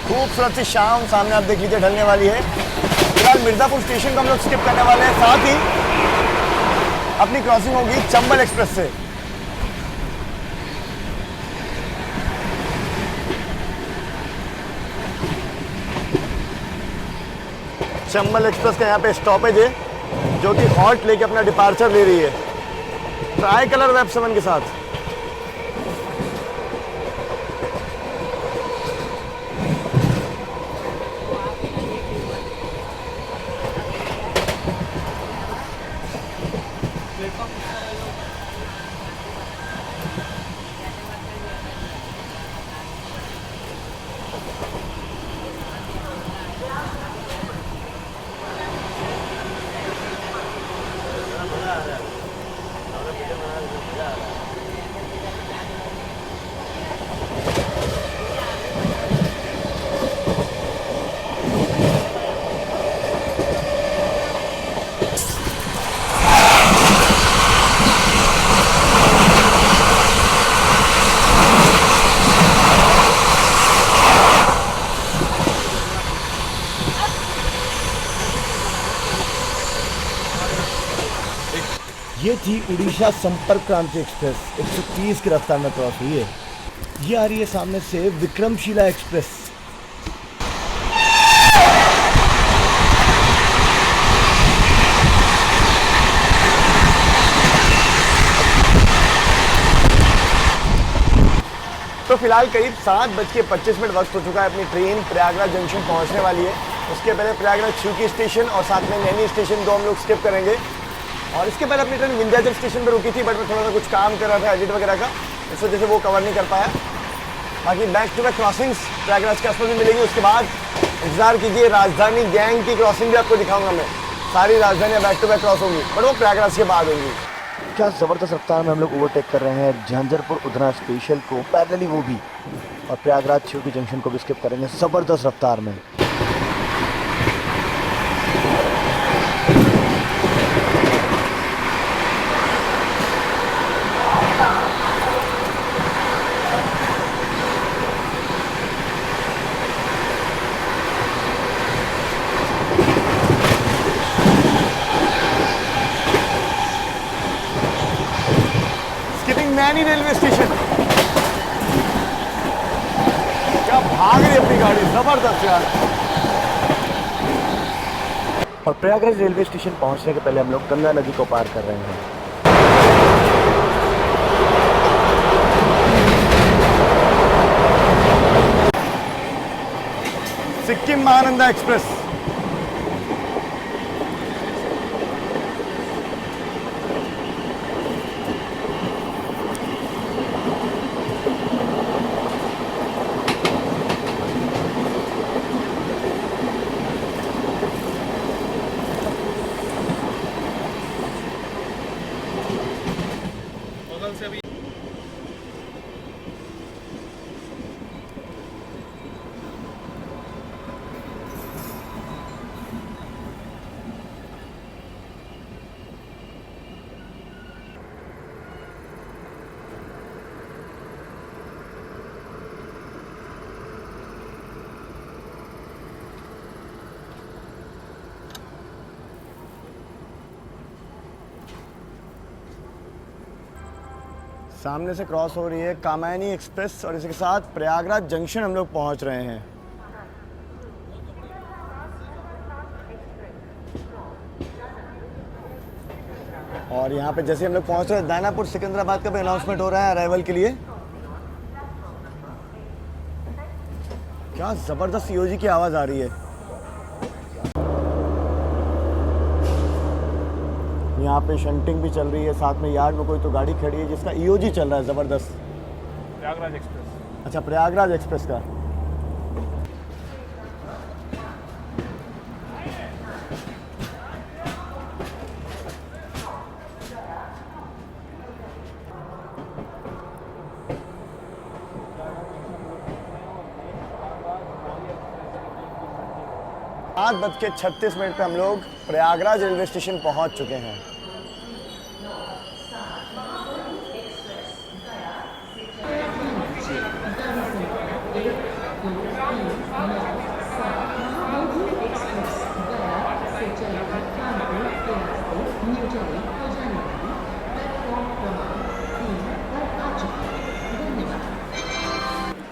खूबसूरत सी शाम सामने आप देख लीजिए ढलने वाली है। फिलहाल मिर्ज़ापुर स्टेशन को हम लोग स्किप करने वाले हैं, साथ ही अपनी क्रॉसिंग होगी चंबल एक्सप्रेस से। चंबल एक्सप्रेस का यहाँ पे स्टॉपेज है जो कि हॉल्ट लेके अपना डिपार्चर ले रही है ट्राई कलर वेब 7 के साथ। ये थी उड़ीसा संपर्क क्रांति एक्सप्रेस, 130 की रफ्तार में क्रॉस हुई है। ये आ रही है सामने से विक्रमशिला एक्सप्रेस। तो फिलहाल करीब 7:25 वक्त हो चुका है। अपनी ट्रेन प्रयागराज जंक्शन पहुंचने वाली है। उसके पहले प्रयागराज छुकी स्टेशन और साथ में नैनी स्टेशन दो हम लोग स्किप करेंगे। और इसके पहले अपनी ट्रेन विंध्याचल स्टेशन पर रुकी थी, बट मैं थोड़ा सा कुछ काम कर रहा था एडिट वगैरह का, इस वजह से वो कवर नहीं कर पाया। बाकी back to back crossings Prayagraj के आसपास भी मिलेंगी। उसके बाद इंतजार कीजिए, राजधानी गैंग की क्रॉसिंग भी आपको दिखाऊंगा मैं। सारी राजधानियाँ बैक टू बैक क्रॉस होंगी, बट वो प्रयागराज के बाद होंगी। क्या ज़बरदस्त रफ्तार में हम लोग ओवरटेक कर रहे हैं झंझारपुर उधना स्पेशल को, पैरेलली वो भी, और प्रयागराज शिवकी जंक्शन को भी स्किप करेंगे ज़बरदस्त रफ्तार में। नैनी रेलवे स्टेशन, क्या भाग रही अपनी गाड़ी, जबरदस्त यार। और प्रयागराज रेलवे स्टेशन पहुंचने के पहले हम लोग गंगा नदी को पार कर रहे हैं। सिक्किम महानंदा एक्सप्रेस, सामने से क्रॉस हो रही है कामायनी एक्सप्रेस और इसके साथ प्रयागराज जंक्शन हम लोग पहुंच रहे हैं। और यहाँ पे जैसे हम लोग पहुंच रहे हैं दानापुर सिकंदराबाद का भी अनाउंसमेंट हो रहा है अराइवल के लिए। क्या जबरदस्त सीओजी की आवाज आ रही है। यहाँ पे शंटिंग भी चल रही है, साथ में यार्ड में कोई तो गाड़ी खड़ी है जिसका ईओजी चल रहा है जबरदस्त। प्रयागराज एक्सप्रेस। अच्छा, प्रयागराज एक्सप्रेस का। आठ 8:36 पे हम लोग प्रयागराज रेलवे स्टेशन पहुंच चुके हैं।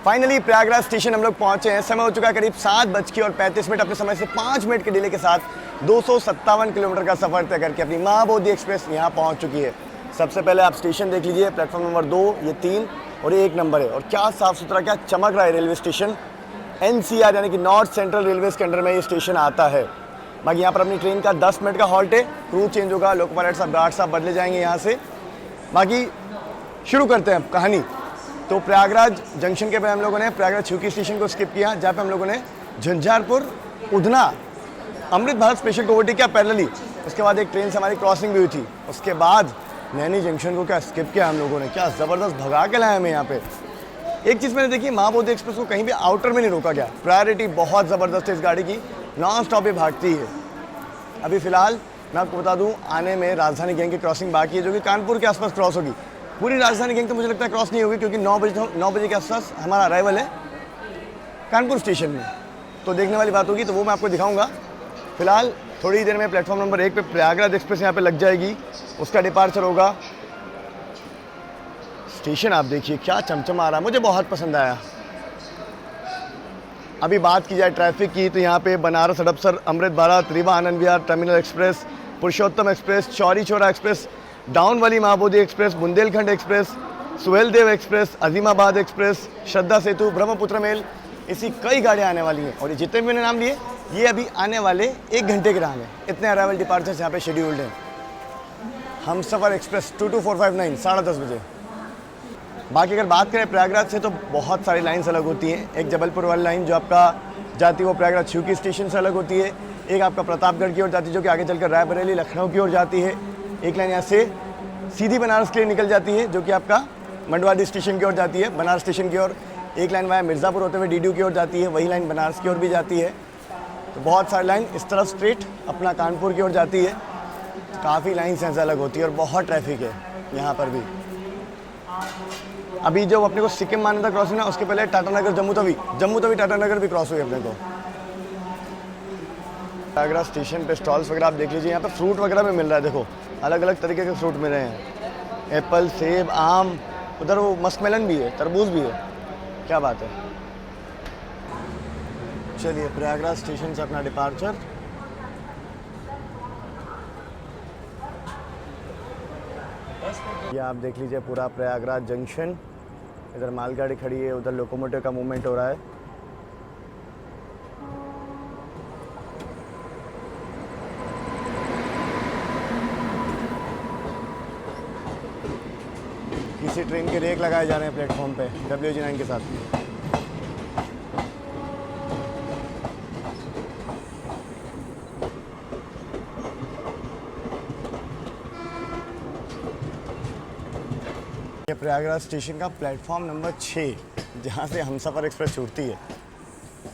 फाइनली प्रयागराज स्टेशन हम लोग पहुंचे हैं। समय हो चुका है करीब 7:35 अपने समय से 5 मिनट के डिले के साथ 257 किलोमीटर का सफर तय करके अपनी माँ बोधी एक्सप्रेस यहाँ पहुंच चुकी है। सबसे पहले आप स्टेशन देख लीजिए, प्लेटफॉर्म नंबर 2, ये 3 और ये 1 नंबर है। और क्या साफ सुथरा, क्या चमक रहा है रेलवे स्टेशन। NCR यानी कि नॉर्थ सेंट्रल रेलवे के अंडर में ये स्टेशन आता है। बाकी यहाँ पर अपनी ट्रेन का 10 मिनट का हॉल्ट है, क्रू चेंज होगा, लोको पायलट साहब, गार्ड साहब बदले जाएंगे यहाँ से। बाकी शुरू करते हैं कहानी। तो प्रयागराज जंक्शन के पे हम लोगों ने प्रयागराज शिवकी स्टेशन को स्किप किया, जहाँ पे हम लोगों ने झंझारपुर उधना अमृत भारत स्पेशल को ओवरटेक किया पैरेलली। उसके बाद एक ट्रेन से हमारी क्रॉसिंग भी हुई थी। उसके बाद नैनी जंक्शन को क्या स्किप किया हम लोगों ने। क्या ज़बरदस्त भगा के लाया हमें यहाँ पे। एक चीज़ मैंने देखी, माँ बोधी एक्सप्रेस को कहीं भी आउटर में नहीं रोका गया। प्रायोरिटी बहुत ज़बरदस्त है इस गाड़ी की, नॉन स्टॉप ही भागती है। अभी फ़िलहाल मैं आपको बता दूँ, आने में राजधानी गैंग की क्रॉसिंग बाकी है, जो कि कानपुर के आसपास क्रॉस होगी। पूरी राजधानी गैंग तो मुझे लगता है क्रॉस नहीं होगी, क्योंकि 9 बजे के आसपास हमारा अराइवल है कानपुर स्टेशन में। तो देखने वाली बात होगी, तो वो मैं आपको दिखाऊंगा। फिलहाल थोड़ी देर में प्लेटफॉर्म नंबर 1 पे प्रयागराज एक्सप्रेस यहाँ पे लग जाएगी, उसका डिपार्चर होगा। स्टेशन आप देखिए क्या चमचम आ रहा है, मुझे बहुत पसंद आया। अभी बात की जाए ट्रैफिक की, तो यहाँ पे Banaras Hadapsar, Amrit Bharat, Rewa Anand Vihar terminal express, Purushottam express, Chauri Chaura express, down वाली Mahabodhi express, Bundelkhand express, Suheldev express, Azimabad express, Shraddha Setu, Brahmaputra mail, ऐसी कई गाड़ियाँ आने वाली हैं। और ये जितने भी मैंने नाम लिए, ये अभी आने वाले 1 घंटे के नाम है। इतने अराइवल डिपार्चर्स यहाँ पे शेड्यूल्ड हैं। हमसफ़र एक्सप्रेस 22459 10:30 बजे। बाकी अगर बात करें प्रयागराज से, तो बहुत सारी लाइन्स अलग होती हैं। एक जबलपुर वाली लाइन जो आपका जाती है वो प्रयागराज शिवकी स्टेशन से अलग होती है। एक आपका प्रतापगढ़ की ओर जाती है जो कि आगे चलकर रायबरेली लखनऊ की ओर जाती है। एक लाइन यहाँ से सीधी बनारस के लिए निकल जाती है जो कि आपका मंडवाडी स्टेशन की ओर जाती है, बनारस स्टेशन की ओर। एक लाइन वाया मिर्ज़ापुर होते हुए डीडीयू की ओर जाती है, वही लाइन बनारस की ओर भी जाती है। तो बहुत सारी लाइन इस तरफ स्ट्रेट अपना कानपुर की ओर जाती है। काफ़ी लाइन से अलग होती है और बहुत ट्रैफिक है यहाँ पर भी। अभी जो अपने को सिक्किम मान्यता क्रॉसिंग है उसके पहले टाटानगर जम्मू तवी टाटानगर भी क्रॉस हुई अपने को। आगरा स्टेशन पे स्टॉल्स वगैरह आप देख लीजिए, यहाँ पे फ्रूट वगैरह भी मिल रहा है। देखो अलग अलग तरीके के फ्रूट मिल रहे हैं, एप्पल, सेब, आम, उधर वो मस्कमेलन भी है, तरबूज भी है। क्या बात है। चलिए प्रयागराज स्टेशन से अपना डिपार्चर। ये आप देख लीजिए पूरा प्रयागराज जंक्शन। इधर मालगाड़ी खड़ी है, उधर लोकोमोटिव का मूवमेंट हो रहा है। किसी ट्रेन के रेक लगाए जा रहे हैं प्लेटफॉर्म पे WG9 के साथ। ये प्रयागराज स्टेशन का प्लेटफॉर्म नंबर 6 जहाँ से हमसफ़र एक्सप्रेस छूटती है।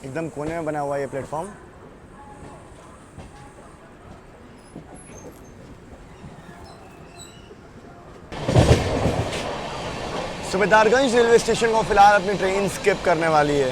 एकदम कोने में बना हुआ है ये प्लेटफॉर्म। सुबेदारगंज रेलवे स्टेशन को फिलहाल अपनी ट्रेन स्किप करने वाली है।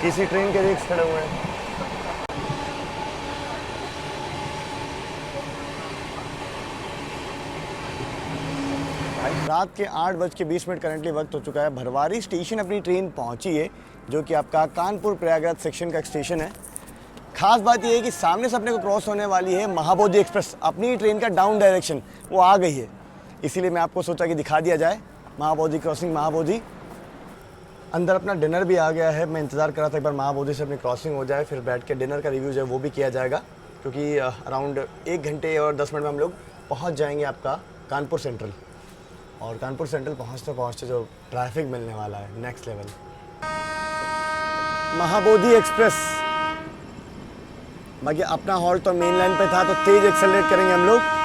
किसी ट्रेन के रेक्स खड़े हुए हैं। रात के 8:20 करंटली वक्त हो चुका है। भरवारी स्टेशन अपनी ट्रेन पहुंची है जो कि आपका कानपुर प्रयागराज सेक्शन का एक स्टेशन है। खास बात यह है कि सामने से अपने को क्रॉस होने वाली है महाबोधि एक्सप्रेस। अपनी ट्रेन का डाउन डायरेक्शन वो आ गई है, इसीलिए मैं आपको सोचा कि दिखा दिया जाए महाबोधि क्रॉसिंग। महाबोधि अंदर अपना डिनर भी आ गया है। मैं इंतज़ार कर रहा था एक बार महाबोधि से अपनी क्रॉसिंग हो जाए, फिर बैठ के डिनर का रिव्यू जो है वो भी किया जाएगा, क्योंकि अराउंड 1 घंटे और 10 मिनट में हम लोग पहुंच जाएंगे आपका कानपुर सेंट्रल। और कानपुर सेंट्रल पहुंचते पहुंचते जो ट्रैफिक मिलने वाला है नेक्स्ट लेवल। महाबोधि एक्सप्रेस। बाकी अपना हॉल्ट तो मेन लाइन पे था तो तेज एक्सेलरेट करेंगे हम लोग।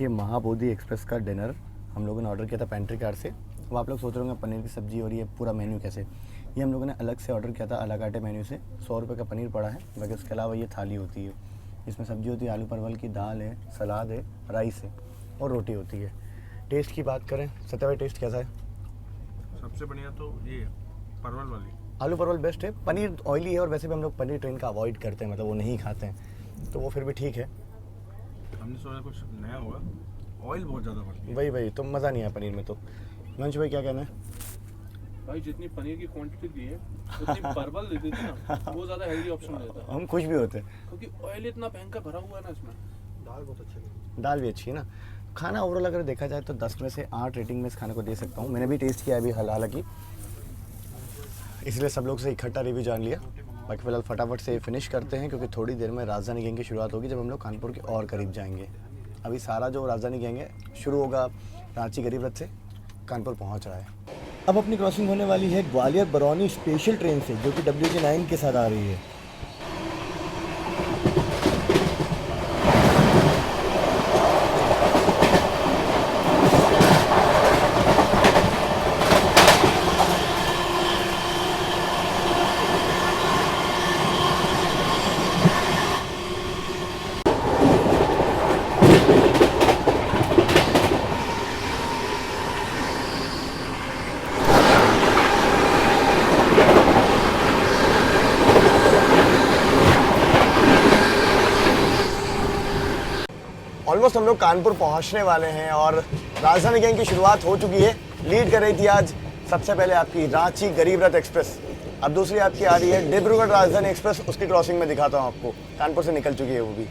ये महाबोधि एक्सप्रेस का डिनर हम लोगों ने ऑर्डर किया था पेंट्री कार से। अब आप लोग सोच रहे होंगे पनीर की सब्ज़ी और ये पूरा मेन्यू कैसे। ये हम लोगों ने अलग से ऑर्डर किया था अला काटे मेन्यू से। 100 रुपये का पनीर पड़ा है। बाकी उसके अलावा ये थाली होती है, इसमें सब्ज़ी होती है, आलू परवल की दाल है, सलाद है, राइस है और रोटी होती है। टेस्ट की बात करें सत्या भाई, टेस्ट कैसा है? सबसे बढ़िया तो ये परवल वाली। आलू परवल बेस्ट है। पनीर ऑयली है और वैसे भी हम लोग पनीर ट्रेन का अवॉइड करते हैं, मतलब वो नहीं खाते हैं, तो वो फिर भी ठीक है। हमने सोचा कुछ नया होगा, ऑयल बहुत ज़्यादा पड़ती है। वही तो मज़ा नहीं आया पनीर में। तो मंच भाई क्या कहना है? भाई जितनी पनीर की क्वांटिटी दी है उतनी परवल दे देते ना, वो ज़्यादा हेल्दी ऑप्शन देता है। हम खुश भी होते हैं क्योंकि ऑयल इतना भयंकर भरा हुआ है ना इसमें। दाल बहुत अच्छी लगी। दाल भी अच्छी है ना। खाना ओवरऑल अगर देखा जाए तो 10 में से 8 रेटिंग में इस खाने को दे सकता हूँ। मैंने भी टेस्ट किया अभी हालांकि, इसलिए सब लोग से इकट्ठा रिव्यू जान लिया। बाकी फिलहाल फटाफट से फिनिश करते हैं क्योंकि थोड़ी देर में राजधानी गैंग की शुरुआत होगी जब हम लोग कानपुर के और करीब जाएंगे। अभी सारा जो राजधानी गैंग है शुरू होगा रांची गरीब रथ से, कानपुर पहुंच रहा है। अब अपनी क्रॉसिंग होने वाली है ग्वालियर बरौनी स्पेशल ट्रेन से जो कि WG9 के साथ आ रही है। ऑलमोस्ट हम लोग कानपुर पहुंचने वाले हैं और राजधानी गैंग की शुरुआत हो चुकी है। लीड कर रही थी आज सबसे पहले आपकी रांची गरीब रथ एक्सप्रेस, अब दूसरी आपकी आ रही है डिब्रूगढ़ राजधानी एक्सप्रेस। उसकी क्रॉसिंग में दिखाता हूँ आपको, कानपुर से निकल चुकी है वो भी।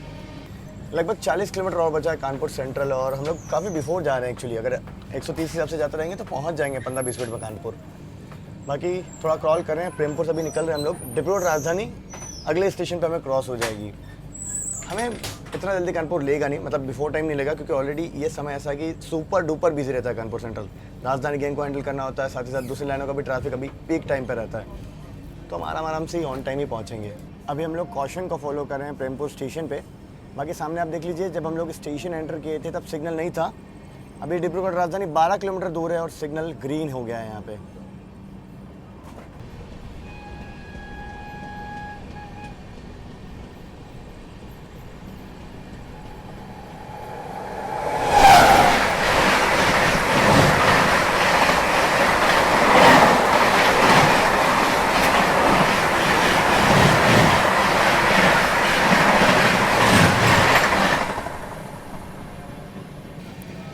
लगभग 40 किलोमीटर और बचा है कानपुर सेंट्रल, और हम लोग काफ़ी बिफोर जा रहे हैं एक्चुअली। अगर 130 हिसाब से जाते रहेंगे तो पहुँच जाएंगे 15-20 मिनट में कानपुर। बाकी थोड़ा क्रॉल कर रहे हैं, प्रेमपुर से भी निकल रहे हैं हम लोग। डिब्रूगढ़ राजधानी अगले स्टेशन पर हमें क्रॉस हो जाएगी। हमें इतना जल्दी कानपुर लेगा नहीं, मतलब बिफोर टाइम नहीं लेगा, क्योंकि ऑलरेडी ये समय ऐसा है कि सुपर डुपर बिजी रहता है कानपुर सेंट्रल। राजधानी गैंग को हैंडल करना होता है, साथ ही साथ दूसरी लाइनों का भी ट्रैफिक अभी पीक टाइम पर रहता है, तो हम आराम से ही ऑन टाइम ही पहुँचेंगे। अभी हम लोग कॉशन को फॉलो कर रहे हैं प्रेमपुर स्टेशन पे। बाकी सामने आप देख लीजिए, जब हम लोग स्टेशन एंटर किए थे तब सिग्नल नहीं था। अभी डिब्रूगढ़ राजधानी 12 किलोमीटर दूर है और सिग्नल ग्रीन हो गया है यहाँ पे।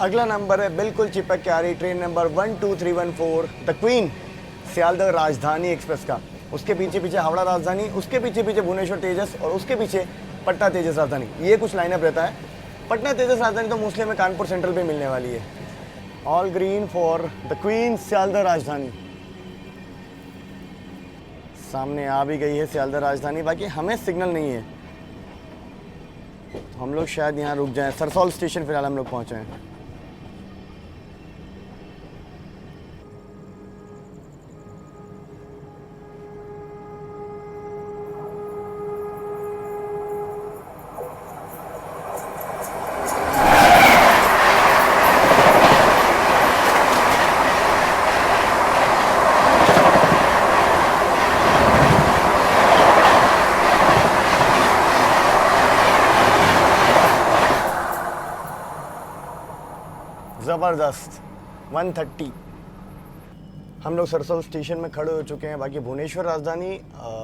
अगला नंबर है बिल्कुल चिपक के आ रही train number 12314 the queen Sealdah राजधानी एक्सप्रेस का। उसके पीछे पीछे हावड़ा राजधानी, उसके पीछे पीछे भुवनेश्वर तेजस, और उसके पीछे पटना तेजस राजधानी। ये कुछ लाइनअप रहता है। पटना तेजस राजधानी तो मोस्टली हमें कानपुर सेंट्रल पे मिलने वाली है। All green for the queen Sealdah राजधानी। सामने आ भी गई है सियालदह राजधानी। बाकी हमें सिग्नल नहीं है, हम लोग शायद यहाँ रुक जाएं। सरसौल स्टेशन फिलहाल हम लोग पहुँचे हैं। ज़बरदस्त 130। हम लोग सरसौल स्टेशन में खड़े हो चुके हैं। बाकी भुवनेश्वर राजधानी,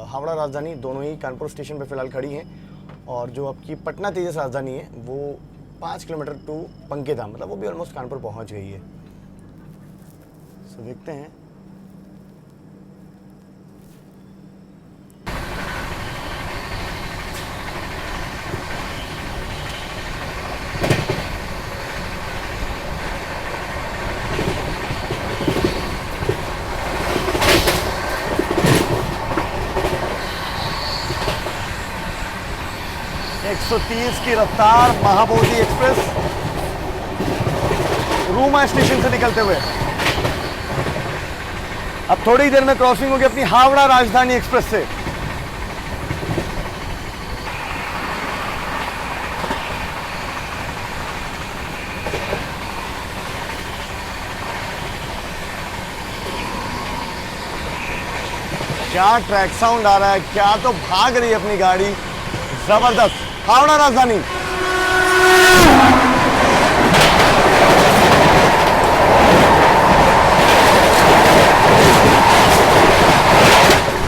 हावड़ा राजधानी दोनों ही कानपुर स्टेशन पर फिलहाल खड़ी हैं, और जो आपकी पटना तेजस राजधानी है वो 5 किलोमीटर टू पंकेधाम, मतलब वो भी ऑलमोस्ट कानपुर पहुंच गई है। सो देखते हैं। एक 130 की रफ्तार महाबोधि एक्सप्रेस रूमा स्टेशन से निकलते हुए अब थोड़ी देर में क्रॉसिंग होगी अपनी हावड़ा राजधानी एक्सप्रेस से। क्या ट्रैक साउंड आ रहा है, क्या तो भाग रही है अपनी गाड़ी, जबरदस्त। हावड़ा राजधानी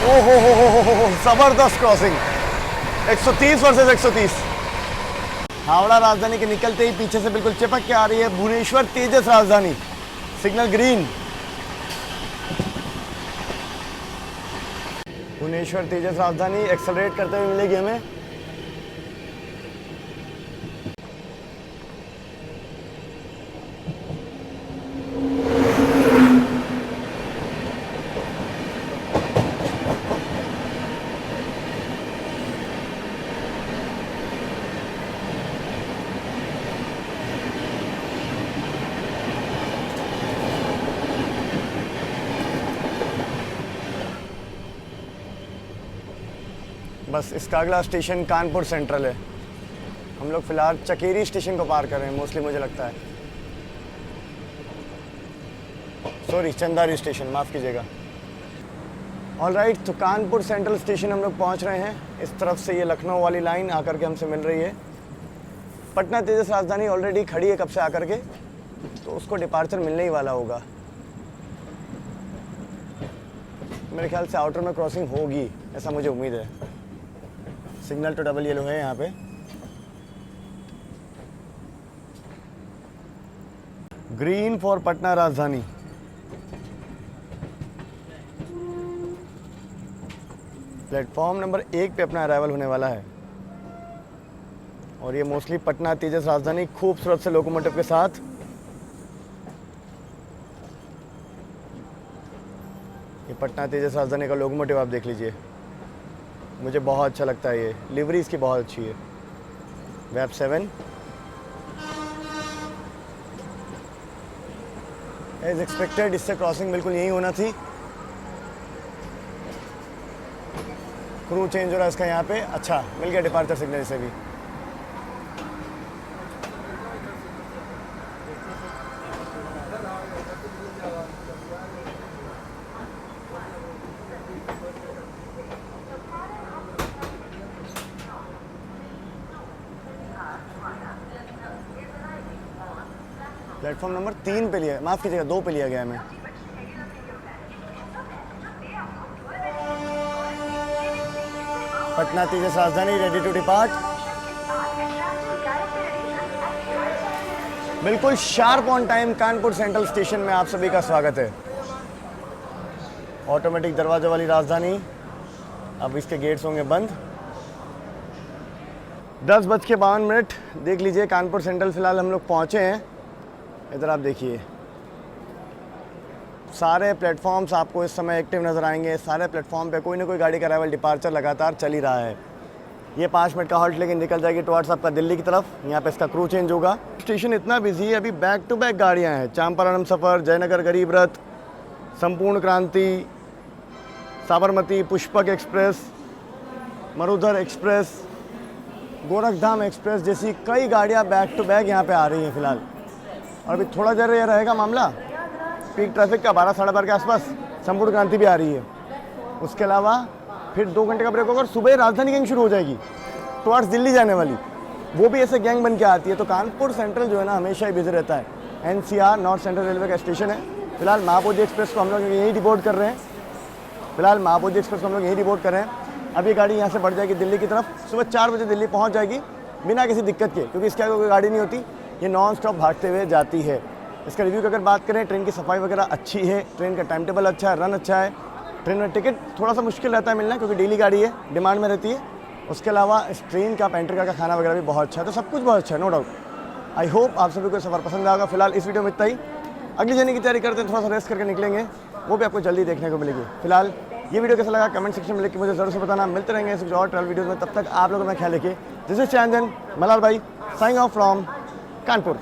ओहो जबरदस्त क्रॉसिंग। 130 वर्सेस 130। हावड़ा राजधानी के निकलते ही पीछे से बिल्कुल चिपक के आ रही है भुवनेश्वर तेजस राजधानी। Signal green. भुवनेश्वर तेजस राजधानी एक्सेलरेट करते हुए मिलेगी हमें। बस इसका अगला स्टेशन कानपुर सेंट्रल है। हम लोग फिलहाल चकेरी स्टेशन को पार कर रहे हैं मोस्टली, मुझे लगता है। सॉरी, चंदारी स्टेशन, माफ़ कीजिएगा। ऑलराइट, तो कानपुर सेंट्रल स्टेशन हम लोग पहुंच रहे हैं। इस तरफ से ये लखनऊ वाली लाइन आकर के हमसे मिल रही है। पटना तेजस राजधानी ऑलरेडी खड़ी है कब से आकर के, तो उसको डिपार्चर मिलने ही वाला होगा। मेरे ख्याल से आउटर में क्रॉसिंग होगी, ऐसा मुझे उम्मीद है। सिग्नल तो डबल येलो है यहाँ पे। ग्रीन फॉर पटना राजधानी। प्लेटफॉर्म नंबर 1 पे अपना अराइवल होने वाला है और ये मोस्टली पटना तेजस राजधानी खूबसूरत से लोकोमोटिव के साथ। ये पटना तेजस राजधानी का लोकोमोटिव आप देख लीजिए, मुझे बहुत अच्छा लगता है। ये लिवरी इसकी बहुत अच्छी है। वेब 7 एज एक्सपेक्टेड, इससे क्रॉसिंग बिल्कुल यही होना थी। क्रू चेंज हो रहा है इसका यहाँ पे। अच्छा, मिल गया डिपार्चर सिग्नल इसे भी। प्लेटफॉर्म नंबर 3 पे लिया, माफ़ कीजिएगा 2 पे लिया गया है मैं। पटना तेजस राजधानी रेडी टू डिपार्ट। बिल्कुल sharp on time Kanpur central station में आप सभी का स्वागत है। ऑटोमेटिक दरवाजे वाली राजधानी, अब इसके गेट्स होंगे बंद। 10:52 देख लीजिए, कानपुर सेंट्रल फिलहाल हम लोग पहुंचे हैं। इधर आप देखिए, सारे प्लेटफॉर्म्स आपको इस समय एक्टिव नज़र आएंगे। सारे प्लेटफॉर्म पे कोई ना कोई गाड़ी का अराइवल डिपार्चर लगातार चल ही रहा है। ये 5 मिनट का हॉल्ट लेके निकल जाएगी टुवर्ड्स आपका दिल्ली की तरफ। यहाँ पे इसका क्रू चेंज होगा। स्टेशन इतना बिजी है, अभी बैक टू बैक गाड़ियाँ हैं। चंपारण सफ़र, जयनगर गरीब रथ, संपूर्ण क्रांति, Sabarmati, Pushpak express, Marudhar express, Gorakhdham express जैसी कई गाड़ियाँ बैक टू बैक यहाँ पे आ रही हैं फ़िलहाल। और अभी थोड़ा देर ये रहेगा मामला पीक ट्रैफिक का, 12 साढ़े 12 के आसपास संपूर्ण क्रांति भी आ रही है। उसके अलावा फिर 2 घंटे का ब्रेक होगा और सुबह राजधानी गैंग शुरू हो जाएगी टुवर्ड्स दिल्ली जाने वाली। वो भी ऐसे गैंग बन के आती है। तो कानपुर सेंट्रल जो है ना हमेशा ही बिजी रहता है। NCR नॉर्थ सेंट्रल रेलवे का स्टेशन है। फिलहाल महाबोधि एक्सप्रेस को हम लोग यहीं डिबोर्ड कर रहे हैं। अब ये गाड़ी यहाँ से बढ़ जाएगी दिल्ली की तरफ। सुबह 4 बजे दिल्ली पहुँच जाएगी बिना किसी दिक्कत के, क्योंकि इसके आगे कोई गाड़ी नहीं होती। ये नॉन स्टॉप भागते हुए जाती है। इसका रिव्यू की अगर बात करें, ट्रेन की सफाई वगैरह अच्छी है, ट्रेन का टाइम टेबल अच्छा है, रन अच्छा है। ट्रेन में टिकट थोड़ा सा मुश्किल रहता है मिलना, क्योंकि डेली गाड़ी है, डिमांड में रहती है। उसके अलावा इस ट्रेन का पेंट्रिका का खाना वगैरह भी बहुत अच्छा है। तो सब कुछ बहुत अच्छा है, नो डाउट। आई होप आप सभी को सफ़र पसंद आएगा। फिलहाल इस वीडियो में इतना ही। अगली जर्नी की तैयारी करते हैं, थोड़ा सा रेस्ट करके निकलेंगे, वो भी आपको जल्दी देखने को मिलेगी। फिलहाल ये वीडियो कैसा लगा कमेंट सेक्शन में लिख के मुझे ज़रूर से बताना। मिलते रहेंगे इस और ट्रैवल वीडियोज़ में। तब तक आप लोगों का ख्याल रखिए। दिस इज चैंदन मलाल भाई, साइनिंग ऑफ फ्रॉम कानपुर।